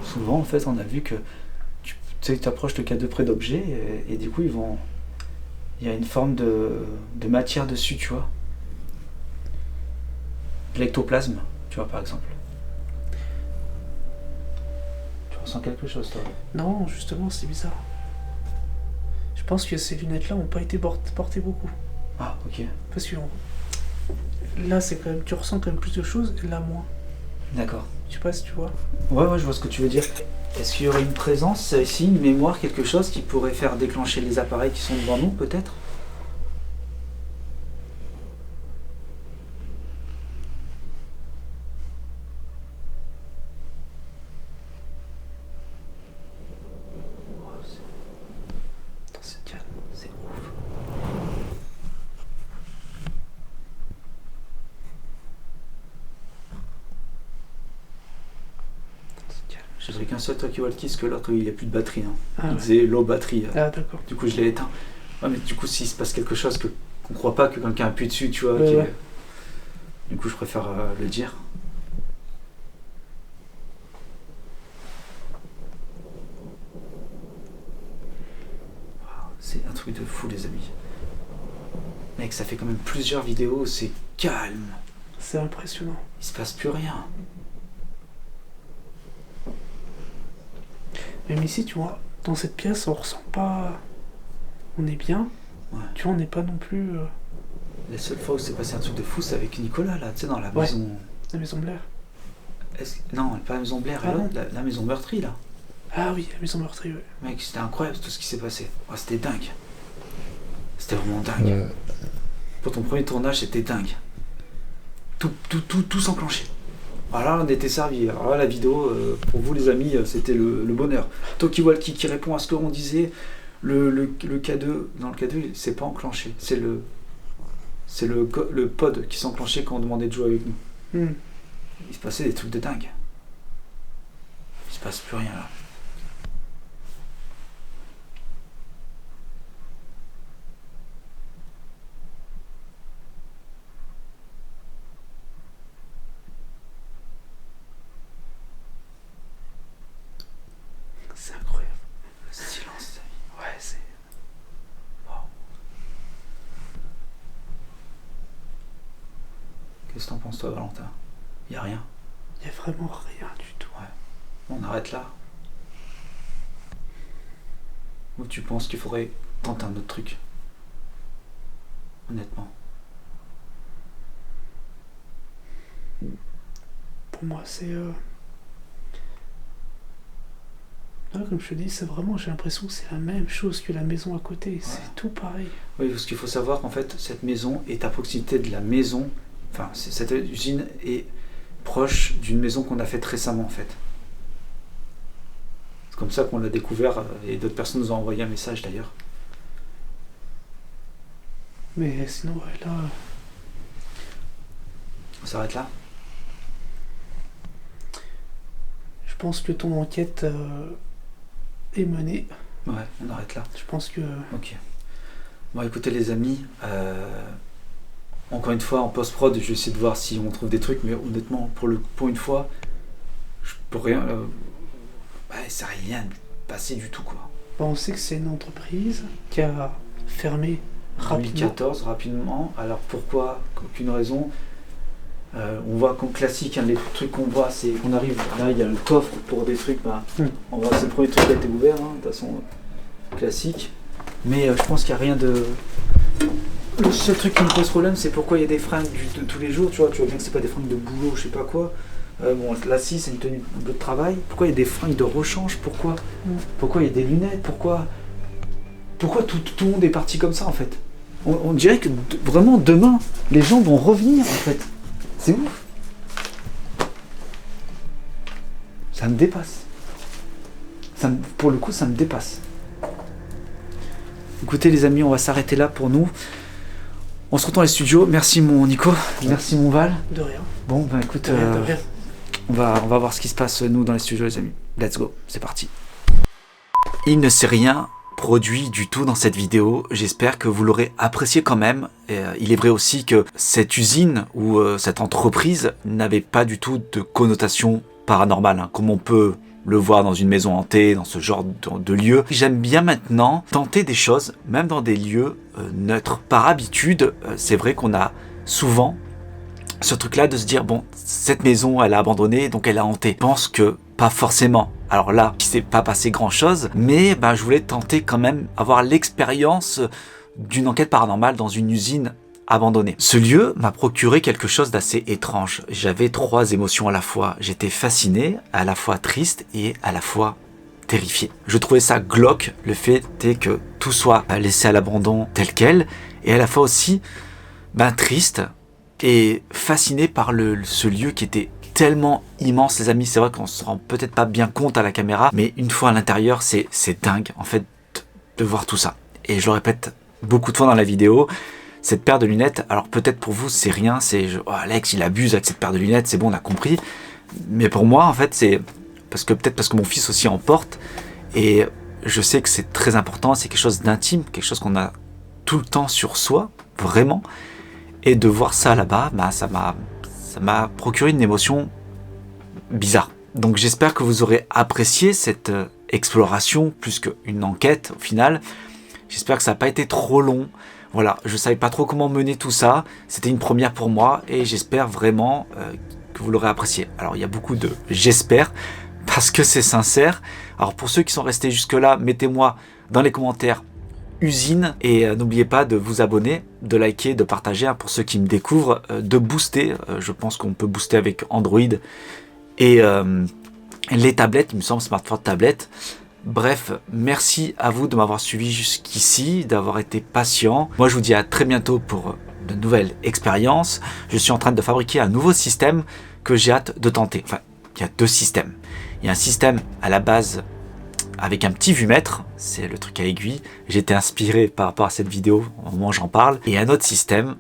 Souvent, en fait, on a vu que tu sais, tu approches le cas de près d'objets et du coup, il y a une forme de matière dessus, tu vois. L'ectoplasme, tu vois, par exemple. Tu ressens quelque chose, toi? non, justement, c'est bizarre. Je pense que ces lunettes-là n'ont pas été portées beaucoup. Ah, ok. Parce que là, c'est quand même, tu ressens quand même plus de choses, et là, moins. D'accord. Je sais pas si tu vois. Ouais, je vois ce que tu veux dire. Est-ce qu'il y aurait une présence ici, une mémoire, quelque chose qui pourrait faire déclencher les appareils qui sont devant nous, peut-être? Attends, c'est calme. C'est ouf. C'est calme. J'ai pris qu'un seul talkie-walkie, parce que l'autre, il n'y a plus de batterie. Hein. Ah, Il ouais. disait low batterie. Ah, d'accord. Du coup, je l'ai éteint. Ouais, mais du coup, s'il se passe quelque chose qu'on croit pas que quelqu'un appuie dessus, tu vois. Ouais, ouais. Du coup, je préfère le dire. Waouh, c'est un truc de fou, les amis. Mec, ça fait quand même plusieurs vidéos, c'est calme. C'est impressionnant. Il se passe plus rien. Même ici, tu vois, dans cette pièce, on ressent pas. On est bien. Ouais. Tu vois, on n'est pas non plus. La seule fois où c'est passé un truc de fou, c'est avec Nicolas, là, tu sais, dans la Ouais. maison. La maison Blair. Non, pas la maison Blair, Ah l'autre, non. la maison meurtrie, là. Ah oui, la maison meurtrie, ouais. Mec, c'était incroyable tout ce qui s'est passé. Oh, c'était dingue. C'était vraiment dingue. Ouais. Pour ton premier tournage, c'était dingue. Tout s'enclenchait. Alors là, on était servis. Alors là, la vidéo, pour vous les amis, c'était le bonheur. Talkie-walkie qui répond à ce qu'on disait. Le K2, dans le K2, c'est pas enclenché. C'est le pod qui s'enclenchait quand on demandait de jouer avec nous. Il se passait des trucs de dingue. Il se passe plus rien là. C'est incroyable. Le silence. Ouais, c'est. Qu'est-ce que t'en penses toi, Valentin? Y a rien. Il y a vraiment rien du tout. On arrête là. Ou tu penses qu'il faudrait tenter un autre truc? Honnêtement. Pour moi, c'est... Là, comme je te dis, c'est vraiment, j'ai l'impression que c'est la même chose que la maison à côté. C'est tout pareil. Oui, parce qu'il faut savoir qu'en fait, cette maison est à proximité de la maison. Enfin, cette usine est proche d'une maison qu'on a faite récemment, en fait. C'est comme ça qu'on l'a découvert et d'autres personnes nous ont envoyé un message d'ailleurs. Mais sinon, ouais, là... On s'arrête là? Je pense que ton enquête est menée. Ouais, on arrête là. Je pense que... Ok. Bon, écoutez les amis, encore une fois en post-prod, je vais essayer de voir si on trouve des trucs, mais honnêtement, pour une fois, je peux rien... ça n'a rien passé du tout, quoi. Bon, on sait que c'est une entreprise qui a fermé rapidement. 2014, rapidement. Alors pourquoi? Aucune raison. On voit comme classique, les trucs qu'on voit, c'est qu'on arrive, là il y a le coffre pour des trucs, on voit c'est le premier truc qui a été ouvert, de toute façon classique. Mais je pense qu'il n'y a rien de... Le seul truc qui me pose problème, c'est pourquoi il y a des fringues de tous les jours, tu vois bien que c'est pas des fringues de boulot, je sais pas quoi. Bon, là si c'est une tenue de travail, pourquoi il y a des fringues de rechange, pourquoi il y a des lunettes, pourquoi tout le monde est parti comme ça en fait. On dirait que vraiment demain, les gens vont revenir en fait. C'est ouf. Ça me dépasse. Pour le coup, ça me dépasse. Écoutez les amis, on va s'arrêter là pour nous. On se retrouve dans les studios. Merci mon Nico, merci mon Val. De rien. Bon, écoute, De rien. on va voir ce qui se passe nous dans les studios les amis. Let's go, c'est parti. Il ne s'est rien produit du tout dans cette vidéo, j'espère que vous l'aurez apprécié quand même. Et, il est vrai aussi que cette usine ou cette entreprise n'avait pas du tout de connotation paranormale, comme on peut le voir dans une maison hantée, dans ce genre de lieu. J'aime bien maintenant tenter des choses, même dans des lieux neutres. Par habitude, c'est vrai qu'on a souvent ce truc-là de se dire, bon, cette maison, elle a abandonné, donc elle a hanté. Je pense que pas forcément. Alors là, il s'est pas passé grand-chose, mais je voulais tenter quand même avoir l'expérience d'une enquête paranormale dans une usine abandonnée. Ce lieu m'a procuré quelque chose d'assez étrange. J'avais 3 émotions à la fois. J'étais fasciné, à la fois triste et à la fois terrifié. Je trouvais ça glauque, le fait est que tout soit laissé à l'abandon tel quel, et à la fois aussi triste et fasciné par ce lieu qui était tellement immense les amis. C'est vrai qu'on se rend peut-être pas bien compte à la caméra, mais une fois à l'intérieur c'est dingue en fait de voir tout ça. Et je le répète beaucoup de fois dans la vidéo, cette paire de lunettes, alors peut-être pour vous c'est rien, Alex il abuse avec cette paire de lunettes, c'est bon on a compris, mais pour moi en fait c'est parce que mon fils aussi en porte, et je sais que c'est très important, c'est quelque chose d'intime, quelque chose qu'on a tout le temps sur soi, vraiment, et de voir ça là-bas, ça m'a procuré une émotion bizarre. Donc j'espère que vous aurez apprécié cette exploration plus qu'une enquête au final. J'espère que ça n'a pas été trop long. Voilà, je ne savais pas trop comment mener tout ça. C'était une première pour moi et j'espère vraiment que vous l'aurez apprécié. Alors il y a beaucoup de j'espère parce que c'est sincère. Alors pour ceux qui sont restés jusque-là, mettez-moi dans les commentaires usine et n'oubliez pas de vous abonner, de liker, de partager pour ceux qui me découvrent, de booster. Je pense qu'on peut booster avec Android et les tablettes, il me semble, smartphone, tablette. Bref, merci à vous de m'avoir suivi jusqu'ici, d'avoir été patient. Moi, je vous dis à très bientôt pour de nouvelles expériences. Je suis en train de fabriquer un nouveau système que j'ai hâte de tenter. Enfin, il y a 2 systèmes. Il y a un système à la base avec un petit vumètre, c'est le truc à aiguille. J'ai été inspiré par rapport à cette vidéo au moment où j'en parle. Et un autre système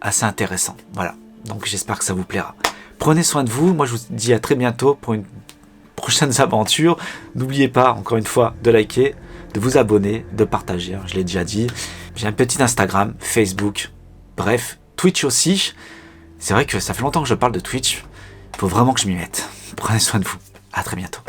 assez intéressant. Voilà, donc j'espère que ça vous plaira. Prenez soin de vous. Moi, je vous dis à très bientôt pour une prochaines aventures. N'oubliez pas, encore une fois, de liker, de vous abonner, de partager, je l'ai déjà dit. J'ai un petit Instagram, Facebook, bref, Twitch aussi. C'est vrai que ça fait longtemps que je parle de Twitch. Il faut vraiment que je m'y mette. Prenez soin de vous. À très bientôt.